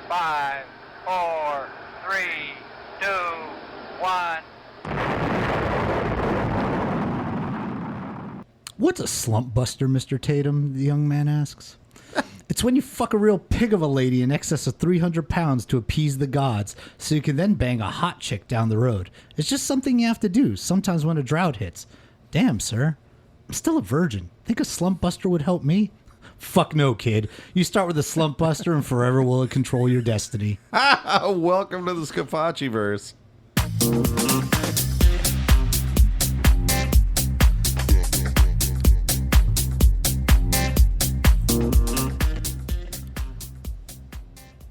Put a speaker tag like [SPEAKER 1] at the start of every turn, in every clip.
[SPEAKER 1] 5, 4, 3, 2, 1.
[SPEAKER 2] What's a slump buster, Mr. Tatum? The young man asks. It's when you fuck a real pig of a lady in excess of 300 pounds to appease the gods so you can then bang a hot chick down the road. It's just something you have to do sometimes when a drought hits. Damn, sir. I'm still a virgin. Think a slump buster would help me? Fuck no, kid. You start with a slump buster and forever will it control your destiny.
[SPEAKER 3] Welcome to the Scafaci verse.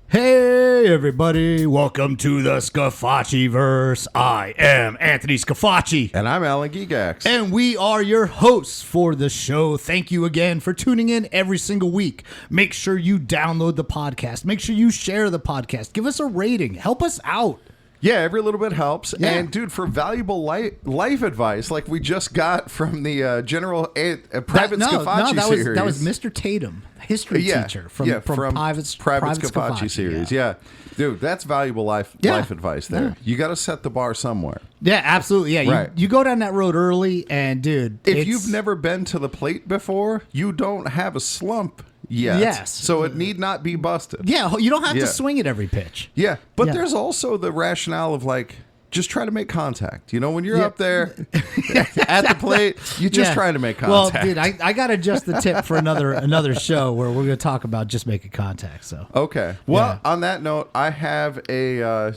[SPEAKER 2] Hey, everybody. Welcome to the Scafaci verse. I am Anthony Scafaci.
[SPEAKER 3] And I'm Alan Gigax.
[SPEAKER 2] And we are your hosts for the show. Thank you again for tuning in every single week. Make sure you download the podcast. Make sure you share the podcast. Give us a rating. Help us out.
[SPEAKER 3] Yeah, every little bit helps.
[SPEAKER 2] Yeah.
[SPEAKER 3] And, dude, for valuable life advice, like we just got from the General Private Scafaci series.
[SPEAKER 2] That was Mr. Tatum, history teacher from Private
[SPEAKER 3] Scafaci series. Yeah. Dude, that's valuable life advice there. Yeah. You got to set the bar somewhere.
[SPEAKER 2] Yeah, absolutely. Yeah,
[SPEAKER 3] right.
[SPEAKER 2] You go down that road early, and, dude,
[SPEAKER 3] if you've never been to the plate before, you don't have a slump yet.
[SPEAKER 2] Yes.
[SPEAKER 3] So it need not be busted.
[SPEAKER 2] Yeah, you don't have to swing at every pitch.
[SPEAKER 3] Yeah, but there's also the rationale of, like, just try to make contact. You know, when you're up there at the plate, you just trying to make contact.
[SPEAKER 2] Well, dude, I got to adjust the tip for another show where we're going to talk about just making contact. So
[SPEAKER 3] okay. Well, on that note, I have a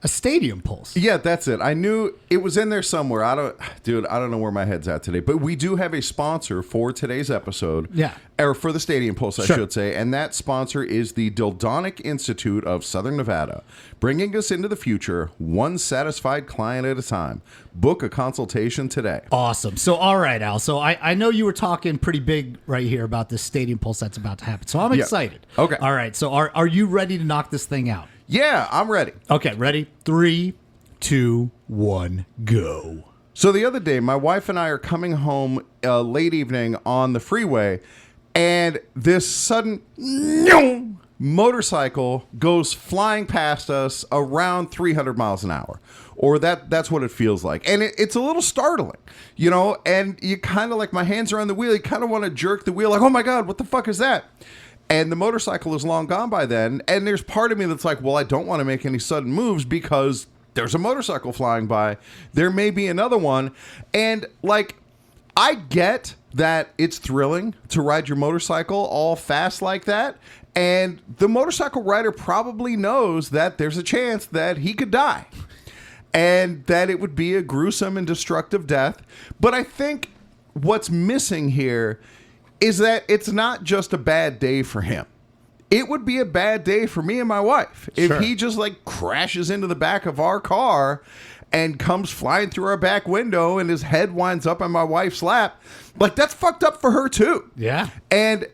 [SPEAKER 2] stadium pulse.
[SPEAKER 3] Yeah, that's it. I knew it was in there somewhere. I don't know where my head's at today. But we do have a sponsor for today's episode.
[SPEAKER 2] Yeah.
[SPEAKER 3] Or for the Stadium Pulse, I should say. And that sponsor is the Dildonic Institute of Southern Nevada, bringing us into the future, one satisfied client at a time. Book a consultation today.
[SPEAKER 2] Awesome. So, all right, Al. So, I know you were talking pretty big right here about this Stadium Pulse that's about to happen. So, I'm excited.
[SPEAKER 3] Okay.
[SPEAKER 2] All right. So, are you ready to knock this thing out?
[SPEAKER 3] Yeah, I'm ready.
[SPEAKER 2] Okay, ready? 3, 2, 1, go.
[SPEAKER 3] So the other day, my wife and I are coming home late evening on the freeway, and this sudden motorcycle goes flying past us around 300 miles an hour. Or that's what it feels like. And it's a little startling, you know, and you kind of like, my hands are on the wheel, you kind of want to jerk the wheel like, oh my God, what the fuck is that? And the motorcycle is long gone by then. And there's part of me that's like, well, I don't want to make any sudden moves because there's a motorcycle flying by. There may be another one. And, like, I get that it's thrilling to ride your motorcycle all fast like that. And the motorcycle rider probably knows that there's a chance that he could die. And that it would be a gruesome and destructive death. But I think what's missing here is that it's not just a bad day for him. It would be a bad day for me and my wife if he just like crashes into the back of our car and comes flying through our back window and his head winds up on my wife's lap. Like, that's fucked up for her too.
[SPEAKER 2] Yeah.
[SPEAKER 3] And,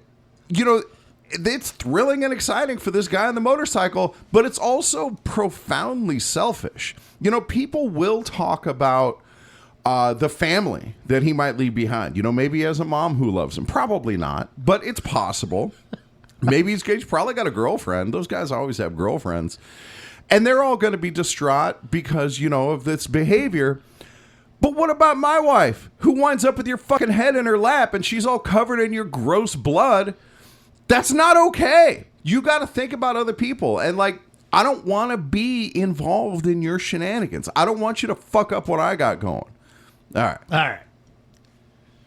[SPEAKER 3] you know, it's thrilling and exciting for this guy on the motorcycle, but it's also profoundly selfish. You know, people will talk about the family that he might leave behind. You know, maybe he has a mom who loves him. Probably not, but it's possible. Maybe he's probably got a girlfriend. Those guys always have girlfriends. And they're all going to be distraught because, you know, of this behavior. But what about my wife, who winds up with your fucking head in her lap and she's all covered in your gross blood? That's not okay. You got to think about other people. And, like, I don't want to be involved in your shenanigans. I don't want you to fuck up what I got going. All right.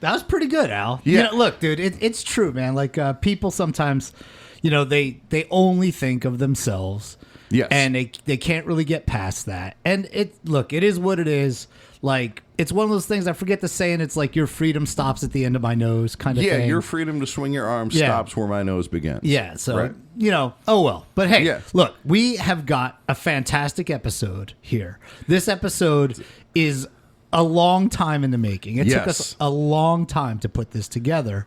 [SPEAKER 2] That was pretty good, Al.
[SPEAKER 3] Yeah.
[SPEAKER 2] You know, look, dude, it's true, man. Like, people sometimes, you know, they only think of themselves.
[SPEAKER 3] Yes.
[SPEAKER 2] And they can't really get past that. And it is what it is. Like, it's one of those things, I forget the saying, it's like your freedom stops at the end of my nose kind of thing.
[SPEAKER 3] Yeah, your freedom to swing your arms stops where my nose begins.
[SPEAKER 2] Yeah, so, you know, oh well. But hey, look, we have got a fantastic episode here. This episode is a long time in the making. It took us a long time to put this together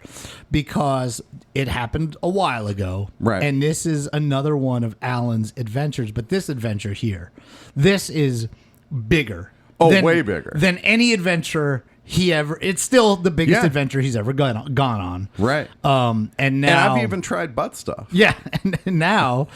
[SPEAKER 2] because it happened a while ago.
[SPEAKER 3] Right.
[SPEAKER 2] And this is another one of Alan's adventures. But this adventure here, this is bigger.
[SPEAKER 3] Oh, way bigger
[SPEAKER 2] than any adventure it's still the biggest
[SPEAKER 3] Yeah.
[SPEAKER 2] adventure he's ever gone on.
[SPEAKER 3] Right.
[SPEAKER 2] And now
[SPEAKER 3] And I've even tried butt stuff.
[SPEAKER 2] yeah, and now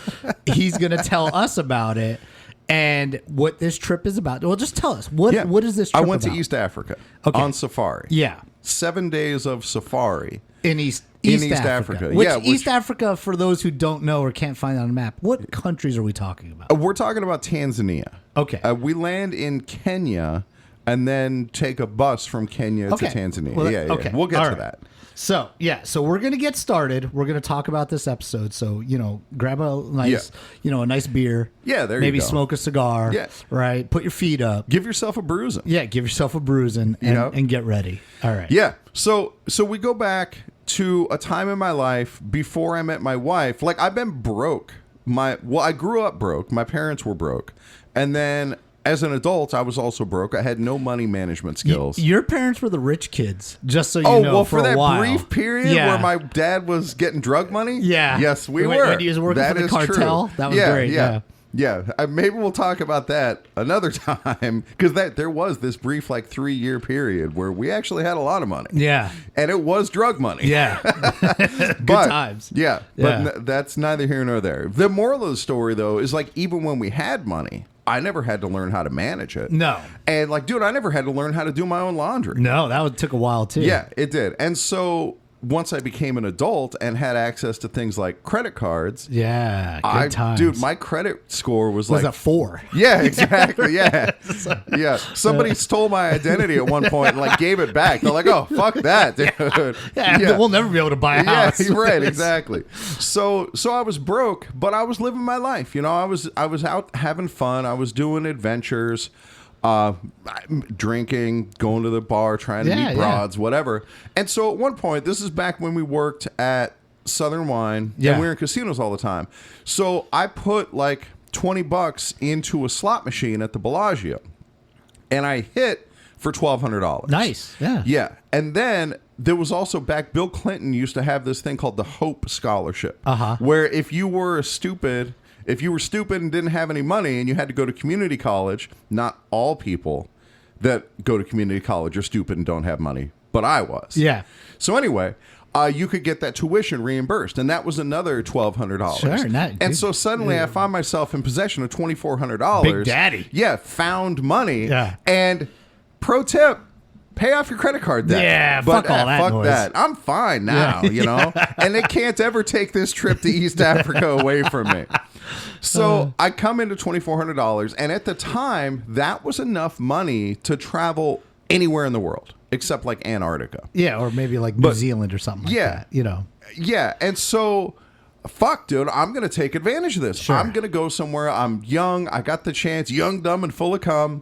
[SPEAKER 2] he's going to tell us about it and what this trip is about. Well, just tell us what is this trip
[SPEAKER 3] I went
[SPEAKER 2] about?
[SPEAKER 3] to East Africa
[SPEAKER 2] Okay.
[SPEAKER 3] on safari.
[SPEAKER 2] Yeah.
[SPEAKER 3] 7 days of safari.
[SPEAKER 2] In East
[SPEAKER 3] Africa.
[SPEAKER 2] Which,
[SPEAKER 3] Yeah, which-
[SPEAKER 2] East Africa, for those who don't know or can't find it on a map, what countries are we talking about?
[SPEAKER 3] We're talking about Tanzania.
[SPEAKER 2] Okay.
[SPEAKER 3] We land in Kenya and then take a bus from Kenya to Tanzania.
[SPEAKER 2] Well,
[SPEAKER 3] yeah.
[SPEAKER 2] okay.
[SPEAKER 3] We'll get
[SPEAKER 2] All
[SPEAKER 3] to
[SPEAKER 2] right.
[SPEAKER 3] that.
[SPEAKER 2] So, so we're going to get started. We're going to talk about this episode. So, grab a nice, a nice beer.
[SPEAKER 3] Yeah, there you
[SPEAKER 2] Maybe
[SPEAKER 3] go.
[SPEAKER 2] smoke a cigar.
[SPEAKER 3] Yeah.
[SPEAKER 2] Right. Put your feet up.
[SPEAKER 3] Give yourself a bruising.
[SPEAKER 2] Yeah. Give yourself a bruising and get ready. All right.
[SPEAKER 3] Yeah. So we go back to a time in my life before I met my wife. Like, I've been broke. I grew up broke. My parents were broke. And then as an adult, I was also broke. I had no money management skills.
[SPEAKER 2] Your parents were the rich kids, just so you
[SPEAKER 3] Oh,
[SPEAKER 2] know.
[SPEAKER 3] well, for
[SPEAKER 2] a
[SPEAKER 3] that
[SPEAKER 2] while.
[SPEAKER 3] brief period
[SPEAKER 2] Yeah.
[SPEAKER 3] where my dad was getting drug money?
[SPEAKER 2] Yeah.
[SPEAKER 3] Yes, we
[SPEAKER 2] When-
[SPEAKER 3] were.
[SPEAKER 2] when he was working for the
[SPEAKER 3] is
[SPEAKER 2] cartel?
[SPEAKER 3] true.
[SPEAKER 2] That was great, yeah.
[SPEAKER 3] Yeah. Maybe we'll talk about that another time because there was this brief, 3-year period where we actually had a lot of money.
[SPEAKER 2] Yeah.
[SPEAKER 3] And it was drug money.
[SPEAKER 2] Yeah. Good
[SPEAKER 3] But,
[SPEAKER 2] times.
[SPEAKER 3] Yeah.
[SPEAKER 2] Yeah.
[SPEAKER 3] But that's neither here nor there. The moral of the story, though, is even when we had money, I never had to learn how to manage it.
[SPEAKER 2] No.
[SPEAKER 3] And dude, I never had to learn how to do my own laundry.
[SPEAKER 2] No, took a while too.
[SPEAKER 3] Yeah, it did. And so once I became an adult and had access to things like credit cards,
[SPEAKER 2] Yeah. Good times.
[SPEAKER 3] dude, my credit score was
[SPEAKER 2] was a 4.
[SPEAKER 3] yeah, exactly. Yeah. Yeah. Somebody stole my identity at one point and gave it back. They're like, oh, fuck that, dude.
[SPEAKER 2] Yeah, we'll never be able to buy a
[SPEAKER 3] Yeah,
[SPEAKER 2] house.
[SPEAKER 3] right, exactly. So I was broke, but I was living my life. I was out having fun. I was doing adventures, drinking, going to the bar, trying to meet broads, whatever. And so at one point, this is back when we worked at Southern Wine,
[SPEAKER 2] Yeah.
[SPEAKER 3] and we were in casinos all the time. So I put $20 into a slot machine at the Bellagio, and I hit for $1,200.
[SPEAKER 2] Nice. Yeah.
[SPEAKER 3] Yeah. And then there was also Bill Clinton used to have this thing called the Hope Scholarship, where if you were stupid and didn't have any money and you had to go to community college, not all people that go to community college are stupid and don't have money, but I was.
[SPEAKER 2] Yeah.
[SPEAKER 3] So anyway, you could get that tuition reimbursed, and that was another $1,200.
[SPEAKER 2] Sure,
[SPEAKER 3] and so suddenly I found myself in possession of $2,400.
[SPEAKER 2] Big daddy.
[SPEAKER 3] Yeah, found money.
[SPEAKER 2] Yeah.
[SPEAKER 3] And pro tip, pay off your credit card debt.
[SPEAKER 2] Yeah,
[SPEAKER 3] but
[SPEAKER 2] fuck all that
[SPEAKER 3] fuck
[SPEAKER 2] noise.
[SPEAKER 3] that. I'm fine now, and they can't ever take this trip to East Africa away from me. So I come into $2,400, and at the time, that was enough money to travel anywhere in the world except Antarctica.
[SPEAKER 2] Yeah, or maybe New Zealand or something like that.
[SPEAKER 3] Yeah, and so fuck, dude, I'm going to take advantage of this.
[SPEAKER 2] Sure.
[SPEAKER 3] I'm going to go somewhere. I'm young. I got the chance, young, dumb, and full of cum.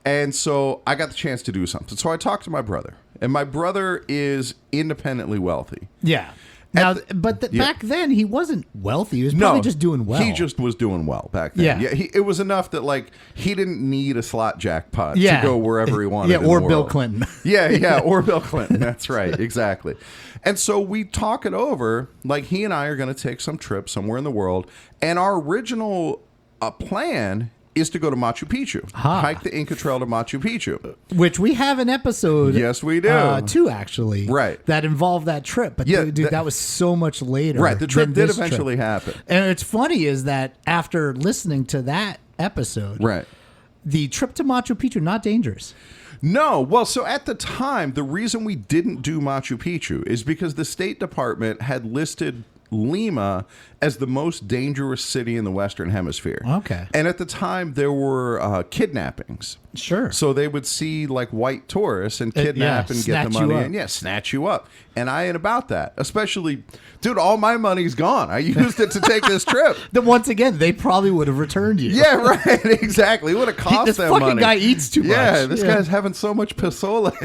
[SPEAKER 3] And so I got the chance to do something. So I talked to my brother, and my brother is independently wealthy.
[SPEAKER 2] Yeah. Now, back then he wasn't wealthy. He was probably just doing well.
[SPEAKER 3] He just was doing well back then.
[SPEAKER 2] Yeah.
[SPEAKER 3] It was enough that he didn't need a slot jackpot to go wherever he wanted.
[SPEAKER 2] Yeah,
[SPEAKER 3] in
[SPEAKER 2] or
[SPEAKER 3] the
[SPEAKER 2] Bill
[SPEAKER 3] world.
[SPEAKER 2] Clinton.
[SPEAKER 3] Yeah, or Bill Clinton. That's right, exactly. And so we talk it over. He and I are going to take some trip somewhere in the world, and our original plan is to go to Machu Picchu, hike the Inca Trail to Machu Picchu.
[SPEAKER 2] Which we have an episode.
[SPEAKER 3] Yes, we do.
[SPEAKER 2] 2 actually.
[SPEAKER 3] Right.
[SPEAKER 2] That involved that trip. But
[SPEAKER 3] Yeah,
[SPEAKER 2] dude, that was so much later.
[SPEAKER 3] Right, the trip
[SPEAKER 2] than
[SPEAKER 3] did
[SPEAKER 2] this
[SPEAKER 3] eventually
[SPEAKER 2] trip.
[SPEAKER 3] happen.
[SPEAKER 2] And it's funny is that after listening to that episode,
[SPEAKER 3] Right.
[SPEAKER 2] the trip to Machu Picchu, not dangerous.
[SPEAKER 3] No, well, so at the time, the reason we didn't do Machu Picchu is because the State Department had listed Lima as the most dangerous city in the Western Hemisphere.
[SPEAKER 2] Okay.
[SPEAKER 3] And at the time, there were kidnappings.
[SPEAKER 2] Sure.
[SPEAKER 3] So they would see white tourists and kidnap and get the
[SPEAKER 2] snatch you
[SPEAKER 3] money
[SPEAKER 2] up.
[SPEAKER 3] and snatch you up. And I ain't about that. Especially, dude, all my money's gone. I used it to take this trip.
[SPEAKER 2] Then once again, they probably would have returned you.
[SPEAKER 3] Yeah, right. Exactly. It would have cost
[SPEAKER 2] This
[SPEAKER 3] them
[SPEAKER 2] fucking
[SPEAKER 3] money.
[SPEAKER 2] guy eats too much.
[SPEAKER 3] Yeah, this
[SPEAKER 2] Yeah.
[SPEAKER 3] guy's having so much pozole.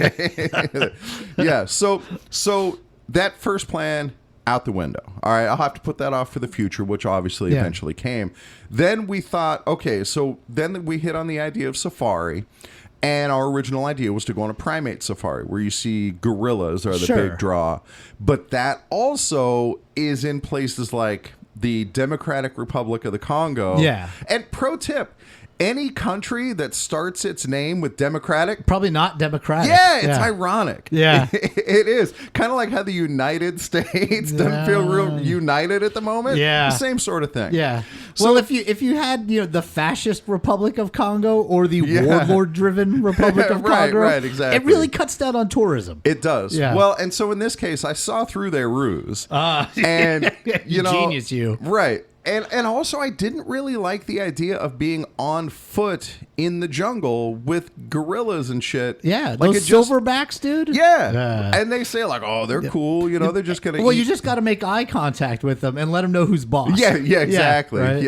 [SPEAKER 3] Yeah. So that first plan out the window. All right, I'll have to put that off for the future, which obviously eventually came. Then we thought, okay, so then we hit on the idea of safari. And our original idea was to go on a primate safari where you see gorillas are the big draw. But that also is in places like the Democratic Republic of the Congo.
[SPEAKER 2] Yeah.
[SPEAKER 3] And pro tip, any country that starts its name with democratic.
[SPEAKER 2] Probably not democratic.
[SPEAKER 3] Yeah, it's ironic.
[SPEAKER 2] Yeah.
[SPEAKER 3] It is. Kind of like how the United States doesn't feel real united at the moment.
[SPEAKER 2] Yeah.
[SPEAKER 3] Same sort of thing.
[SPEAKER 2] Yeah.
[SPEAKER 3] So-
[SPEAKER 2] Well, if you had the fascist Republic of Congo or the warlord-driven Republic of
[SPEAKER 3] Right,
[SPEAKER 2] Congo,
[SPEAKER 3] right, exactly.
[SPEAKER 2] it really cuts down on tourism.
[SPEAKER 3] It does.
[SPEAKER 2] Yeah.
[SPEAKER 3] Well, and so in this case, I saw through their ruse. And,
[SPEAKER 2] Genius, you.
[SPEAKER 3] Right. And also, I didn't really like the idea of being on foot in the jungle with gorillas and shit.
[SPEAKER 2] Yeah,
[SPEAKER 3] like
[SPEAKER 2] those silverbacks, dude.
[SPEAKER 3] Yeah. And they say, like, oh, they're cool. They're just going to
[SPEAKER 2] Well, you just got to make eye contact with them and let them know who's boss.
[SPEAKER 3] Yeah, exactly.
[SPEAKER 2] right?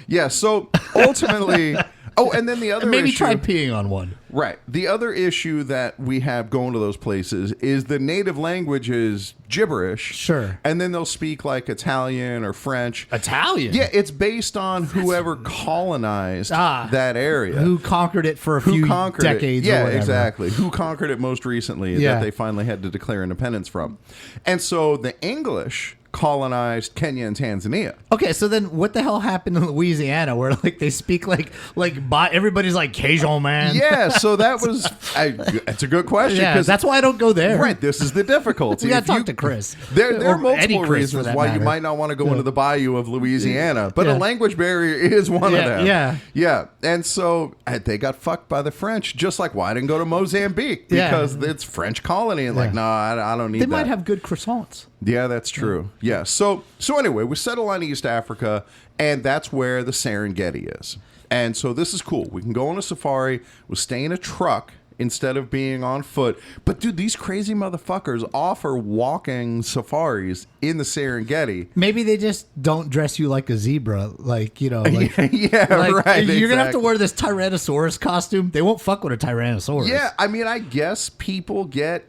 [SPEAKER 3] Yeah. So ultimately, and then the other
[SPEAKER 2] And maybe
[SPEAKER 3] issue,
[SPEAKER 2] try peeing on one.
[SPEAKER 3] Right. The other issue that we have going to those places is the native language is gibberish.
[SPEAKER 2] Sure.
[SPEAKER 3] And then they'll speak like Italian or French.
[SPEAKER 2] Italian?
[SPEAKER 3] Yeah, it's based on whoever colonized that area.
[SPEAKER 2] Who conquered it for a few decades
[SPEAKER 3] Yeah,
[SPEAKER 2] or whatever.
[SPEAKER 3] exactly. Who conquered it most recently that they finally had to declare independence from. And so the English colonized Kenya and Tanzania.
[SPEAKER 2] Okay, so then what the hell happened in Louisiana where like they speak like everybody's like Cajun man?
[SPEAKER 3] Yeah, so that was that's a good question.
[SPEAKER 2] Yeah, that's why I don't go there.
[SPEAKER 3] Right, this is the difficulty.
[SPEAKER 2] We got to
[SPEAKER 3] If
[SPEAKER 2] talk
[SPEAKER 3] you-
[SPEAKER 2] to Chris.
[SPEAKER 3] There
[SPEAKER 2] Or
[SPEAKER 3] are multiple
[SPEAKER 2] Eddie Chris, for
[SPEAKER 3] reasons
[SPEAKER 2] that
[SPEAKER 3] why you
[SPEAKER 2] matter.
[SPEAKER 3] might not want to go into the bayou of Louisiana, but
[SPEAKER 2] Yeah.
[SPEAKER 3] a language barrier is one of
[SPEAKER 2] Yeah,
[SPEAKER 3] them.
[SPEAKER 2] yeah.
[SPEAKER 3] Yeah. And so they got fucked by the French, just like why I didn't go to Mozambique
[SPEAKER 2] Yeah.
[SPEAKER 3] because it's French colony. And like,
[SPEAKER 2] Yeah.
[SPEAKER 3] no, I don't need
[SPEAKER 2] They
[SPEAKER 3] that.
[SPEAKER 2] might have good croissants.
[SPEAKER 3] Yeah, that's true. Yeah. So anyway, we settle on East Africa, and that's where the Serengeti is. And so this is cool. We can go on a safari. We'll stay in a truck instead of being on foot. But dude, these crazy motherfuckers offer walking safaris in the Serengeti.
[SPEAKER 2] Maybe they just don't dress you like a zebra, like
[SPEAKER 3] Yeah,
[SPEAKER 2] like
[SPEAKER 3] right.
[SPEAKER 2] You're gonna have to
[SPEAKER 3] exactly.
[SPEAKER 2] wear this Tyrannosaurus costume. They won't fuck with a Tyrannosaurus.
[SPEAKER 3] Yeah, I mean, I guess people get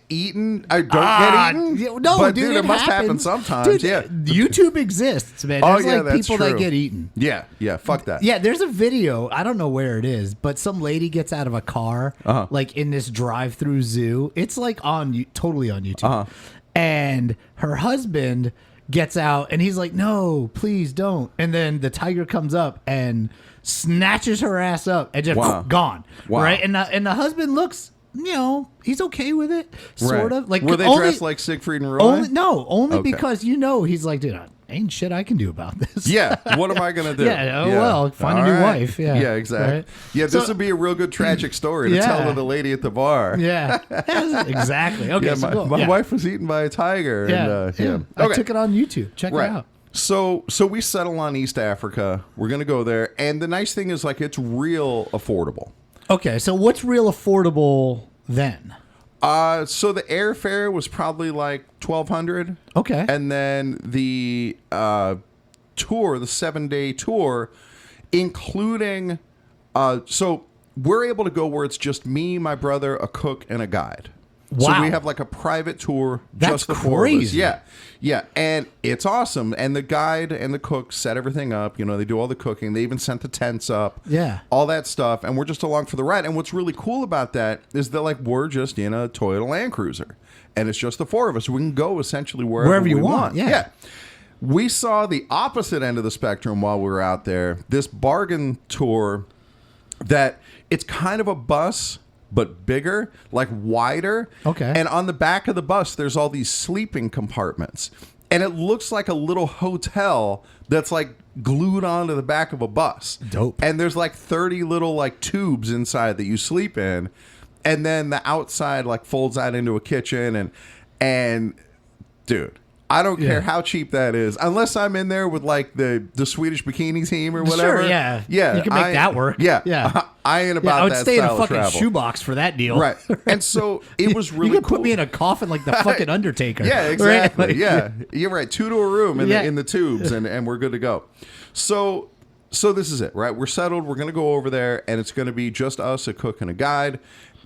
[SPEAKER 3] eaten. I don't get eaten.
[SPEAKER 2] Yeah, no,
[SPEAKER 3] but
[SPEAKER 2] dude,
[SPEAKER 3] it must happen
[SPEAKER 2] happens.
[SPEAKER 3] sometimes.
[SPEAKER 2] Dude,
[SPEAKER 3] yeah.
[SPEAKER 2] YouTube exists, man.
[SPEAKER 3] Oh,
[SPEAKER 2] There's
[SPEAKER 3] yeah,
[SPEAKER 2] like
[SPEAKER 3] that's
[SPEAKER 2] people that
[SPEAKER 3] true.
[SPEAKER 2] get eaten.
[SPEAKER 3] Yeah. Fuck that.
[SPEAKER 2] Yeah, there's a video. I don't know where it is, but some lady gets out of a car,
[SPEAKER 3] Uh-huh.
[SPEAKER 2] like in this drive-through zoo. It's like totally on YouTube,
[SPEAKER 3] Uh-huh.
[SPEAKER 2] and her husband gets out, and he's like, "No, please don't." And then the tiger comes up and snatches her ass up and just
[SPEAKER 3] Wow.
[SPEAKER 2] gone.
[SPEAKER 3] Wow.
[SPEAKER 2] Right, and the husband looks, he's okay with it, sort
[SPEAKER 3] Right.
[SPEAKER 2] of. Like,
[SPEAKER 3] were they
[SPEAKER 2] only-
[SPEAKER 3] dressed like Siegfried and Roy?
[SPEAKER 2] only
[SPEAKER 3] Okay.
[SPEAKER 2] because he's like, dude, ain't shit I can do about this.
[SPEAKER 3] Yeah, what am I gonna do?
[SPEAKER 2] Yeah, well, find a
[SPEAKER 3] All
[SPEAKER 2] new
[SPEAKER 3] right.
[SPEAKER 2] wife, yeah.
[SPEAKER 3] Yeah, exactly.
[SPEAKER 2] Right?
[SPEAKER 3] Yeah, this
[SPEAKER 2] So-
[SPEAKER 3] would be a real good tragic story to
[SPEAKER 2] Yeah.
[SPEAKER 3] tell to the lady at the bar.
[SPEAKER 2] Yeah, exactly. Okay,
[SPEAKER 3] Yeah,
[SPEAKER 2] so
[SPEAKER 3] my,
[SPEAKER 2] cool.
[SPEAKER 3] my
[SPEAKER 2] Yeah.
[SPEAKER 3] wife was eaten by a tiger.
[SPEAKER 2] Yeah,
[SPEAKER 3] And,
[SPEAKER 2] yeah. I took it on YouTube. Check it
[SPEAKER 3] Right.
[SPEAKER 2] out.
[SPEAKER 3] So we settle on East Africa. We're gonna go there, and the nice thing is like it's real affordable.
[SPEAKER 2] Okay, so what's real affordable then?
[SPEAKER 3] So the airfare was probably like $1,200.
[SPEAKER 2] Okay.
[SPEAKER 3] And then the tour, the 7-day tour, including so we're able to go where it's just me, my brother, a cook, and a guide. So
[SPEAKER 2] Wow.
[SPEAKER 3] we have like a private tour,
[SPEAKER 2] That's
[SPEAKER 3] just the four of us.
[SPEAKER 2] crazy.
[SPEAKER 3] Yeah, and it's awesome. And the guide and the cook set everything up. They do all the cooking. They even sent the tents up.
[SPEAKER 2] Yeah.
[SPEAKER 3] all that stuff. And we're just along for the ride. And what's really cool about that is that like we're just in a Toyota Land Cruiser, and it's just the four of us. We can go essentially wherever
[SPEAKER 2] you
[SPEAKER 3] we
[SPEAKER 2] want, yeah.
[SPEAKER 3] We saw the opposite end of the spectrum while we were out there. This bargain tour that it's kind of a bus, but bigger, like wider.
[SPEAKER 2] Okay.
[SPEAKER 3] And on the back of the bus, there's all these sleeping compartments. And it looks like a little hotel that's like glued onto the back of a bus.
[SPEAKER 2] Dope.
[SPEAKER 3] And there's like 30 little like tubes inside that you sleep in. And then the outside like folds out into a kitchen and dude, I don't care how cheap that is, unless I'm in there with like the Swedish bikini team or whatever.
[SPEAKER 2] Sure, yeah.
[SPEAKER 3] Yeah.
[SPEAKER 2] You can make that work.
[SPEAKER 3] Yeah.
[SPEAKER 2] Yeah.
[SPEAKER 3] I ain't
[SPEAKER 2] Yeah,
[SPEAKER 3] about
[SPEAKER 2] I would
[SPEAKER 3] that
[SPEAKER 2] stay in a
[SPEAKER 3] style of
[SPEAKER 2] fucking
[SPEAKER 3] travel.
[SPEAKER 2] shoebox for that deal.
[SPEAKER 3] Right. And so it was really
[SPEAKER 2] you could
[SPEAKER 3] cool.
[SPEAKER 2] put me in a coffin like the fucking Undertaker.
[SPEAKER 3] Yeah,
[SPEAKER 2] right?
[SPEAKER 3] exactly.
[SPEAKER 2] Like-
[SPEAKER 3] Yeah. You're right. 2 to a room in,
[SPEAKER 2] Yeah.
[SPEAKER 3] in the tubes and we're good to go. So this is it, right? We're settled. We're going to go over there and it's going to be just us, a cook and a guide.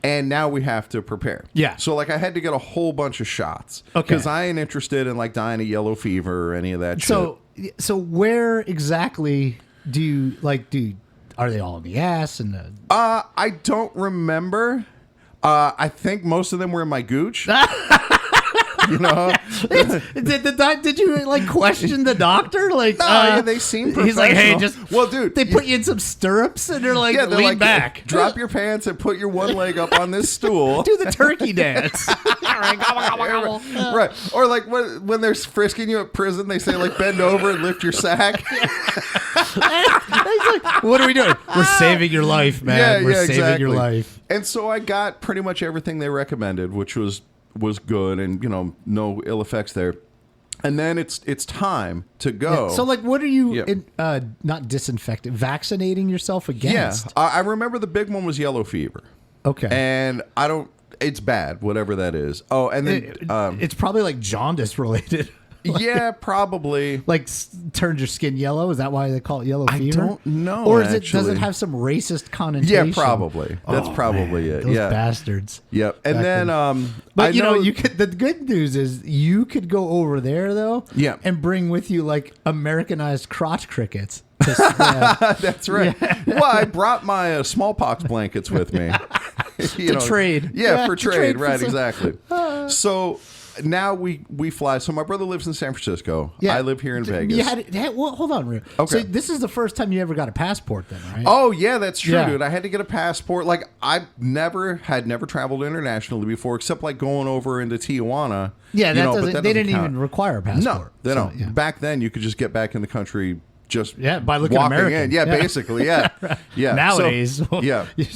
[SPEAKER 3] And now we have to prepare.
[SPEAKER 2] Yeah.
[SPEAKER 3] So like I had to get a whole bunch of shots.
[SPEAKER 2] Okay.
[SPEAKER 3] Because I ain't interested in like dying of yellow fever or any of that shit.
[SPEAKER 2] So where exactly are they all in the ass and the
[SPEAKER 3] I don't remember. I think most of them were in my gooch. You know?
[SPEAKER 2] Did you like question the doctor? Like,
[SPEAKER 3] No, they seem professional.
[SPEAKER 2] He's like, hey, just
[SPEAKER 3] well, dude.
[SPEAKER 2] They put you in some stirrups and they're like,
[SPEAKER 3] yeah, they're
[SPEAKER 2] lean
[SPEAKER 3] like,
[SPEAKER 2] back,
[SPEAKER 3] drop your pants and put your one leg up on this stool.
[SPEAKER 2] do the turkey dance.
[SPEAKER 3] Right. Or like when they're frisking you at prison, they say like bend over and lift your sack.
[SPEAKER 2] He's like, what are we doing? We're saving your life, man. We're saving your life.
[SPEAKER 3] And so I got pretty much everything they recommended, which was good, and no ill effects there. And then it's time to go.
[SPEAKER 2] So like, what are you
[SPEAKER 3] Yeah.
[SPEAKER 2] not disinfecting, vaccinating yourself against?
[SPEAKER 3] Yeah, I remember the big one was yellow fever.
[SPEAKER 2] Okay.
[SPEAKER 3] And it's bad, whatever that is. Oh, and then
[SPEAKER 2] It's probably like jaundice related.
[SPEAKER 3] yeah, probably.
[SPEAKER 2] Like turned your skin yellow. Is that why they call it yellow fever?
[SPEAKER 3] don't know,
[SPEAKER 2] Or does it
[SPEAKER 3] actually.
[SPEAKER 2] have some racist connotation?
[SPEAKER 3] Yeah, probably. That's probably it.
[SPEAKER 2] Those
[SPEAKER 3] Yeah.
[SPEAKER 2] bastards.
[SPEAKER 3] Yep. And
[SPEAKER 2] Back
[SPEAKER 3] then
[SPEAKER 2] then.
[SPEAKER 3] I
[SPEAKER 2] But you know,
[SPEAKER 3] know
[SPEAKER 2] you could. The good news is you could go over there though.
[SPEAKER 3] Yeah.
[SPEAKER 2] And bring with you like Americanized crotch crickets. To spread.
[SPEAKER 3] That's right. Well, I brought my smallpox blankets with me.
[SPEAKER 2] trade.
[SPEAKER 3] Yeah,
[SPEAKER 2] Yeah,
[SPEAKER 3] for
[SPEAKER 2] to
[SPEAKER 3] trade.
[SPEAKER 2] trade for
[SPEAKER 3] Right,
[SPEAKER 2] some-
[SPEAKER 3] exactly. So now we fly. So my brother lives in San Francisco.
[SPEAKER 2] Yeah.
[SPEAKER 3] I live here in Vegas.
[SPEAKER 2] Well, hold on, Rio.
[SPEAKER 3] Okay.
[SPEAKER 2] So this is the first time you ever got a passport, then, right?
[SPEAKER 3] Oh yeah, that's true,
[SPEAKER 2] Yeah.
[SPEAKER 3] dude. I had to get a passport. Like I never traveled internationally before, except like going over into Tijuana.
[SPEAKER 2] Yeah, that
[SPEAKER 3] but
[SPEAKER 2] doesn't. They didn't
[SPEAKER 3] count.
[SPEAKER 2] even require a
[SPEAKER 3] No,
[SPEAKER 2] passport.
[SPEAKER 3] they
[SPEAKER 2] So,
[SPEAKER 3] don't.
[SPEAKER 2] yeah.
[SPEAKER 3] Back then, you could just get back in the country just
[SPEAKER 2] Yeah, by looking
[SPEAKER 3] walking
[SPEAKER 2] American.
[SPEAKER 3] in. Yeah,
[SPEAKER 2] Yeah.
[SPEAKER 3] basically. Yeah, yeah.
[SPEAKER 2] Nowadays,
[SPEAKER 3] So, yeah.
[SPEAKER 2] you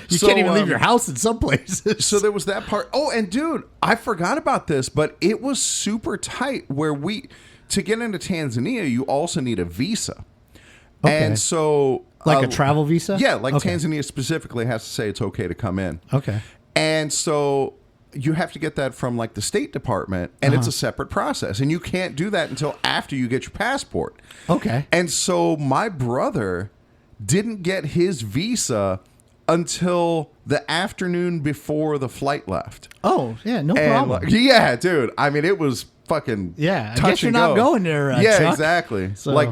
[SPEAKER 3] So,
[SPEAKER 2] can't even leave
[SPEAKER 3] um,
[SPEAKER 2] your house in some places.
[SPEAKER 3] So there was that part. Oh, and dude, I forgot about this, but it was super tight where to get into Tanzania, you also need a visa.
[SPEAKER 2] Okay.
[SPEAKER 3] And so
[SPEAKER 2] like a travel visa?
[SPEAKER 3] Yeah, like
[SPEAKER 2] Okay.
[SPEAKER 3] Tanzania specifically has to say it's okay to come in.
[SPEAKER 2] Okay.
[SPEAKER 3] And so you have to get that from like the State Department, and
[SPEAKER 2] Uh-huh.
[SPEAKER 3] it's a separate process. And you can't do that until after you get your passport.
[SPEAKER 2] Okay.
[SPEAKER 3] And so my brother didn't get his visa until the afternoon before the flight left.
[SPEAKER 2] Oh, yeah, no
[SPEAKER 3] And
[SPEAKER 2] problem.
[SPEAKER 3] like, yeah, dude. I mean, it was fucking
[SPEAKER 2] Yeah, I
[SPEAKER 3] touch
[SPEAKER 2] guess you're
[SPEAKER 3] and
[SPEAKER 2] not
[SPEAKER 3] go.
[SPEAKER 2] going there,
[SPEAKER 3] yeah,
[SPEAKER 2] Chuck.
[SPEAKER 3] exactly.
[SPEAKER 2] So-
[SPEAKER 3] Like,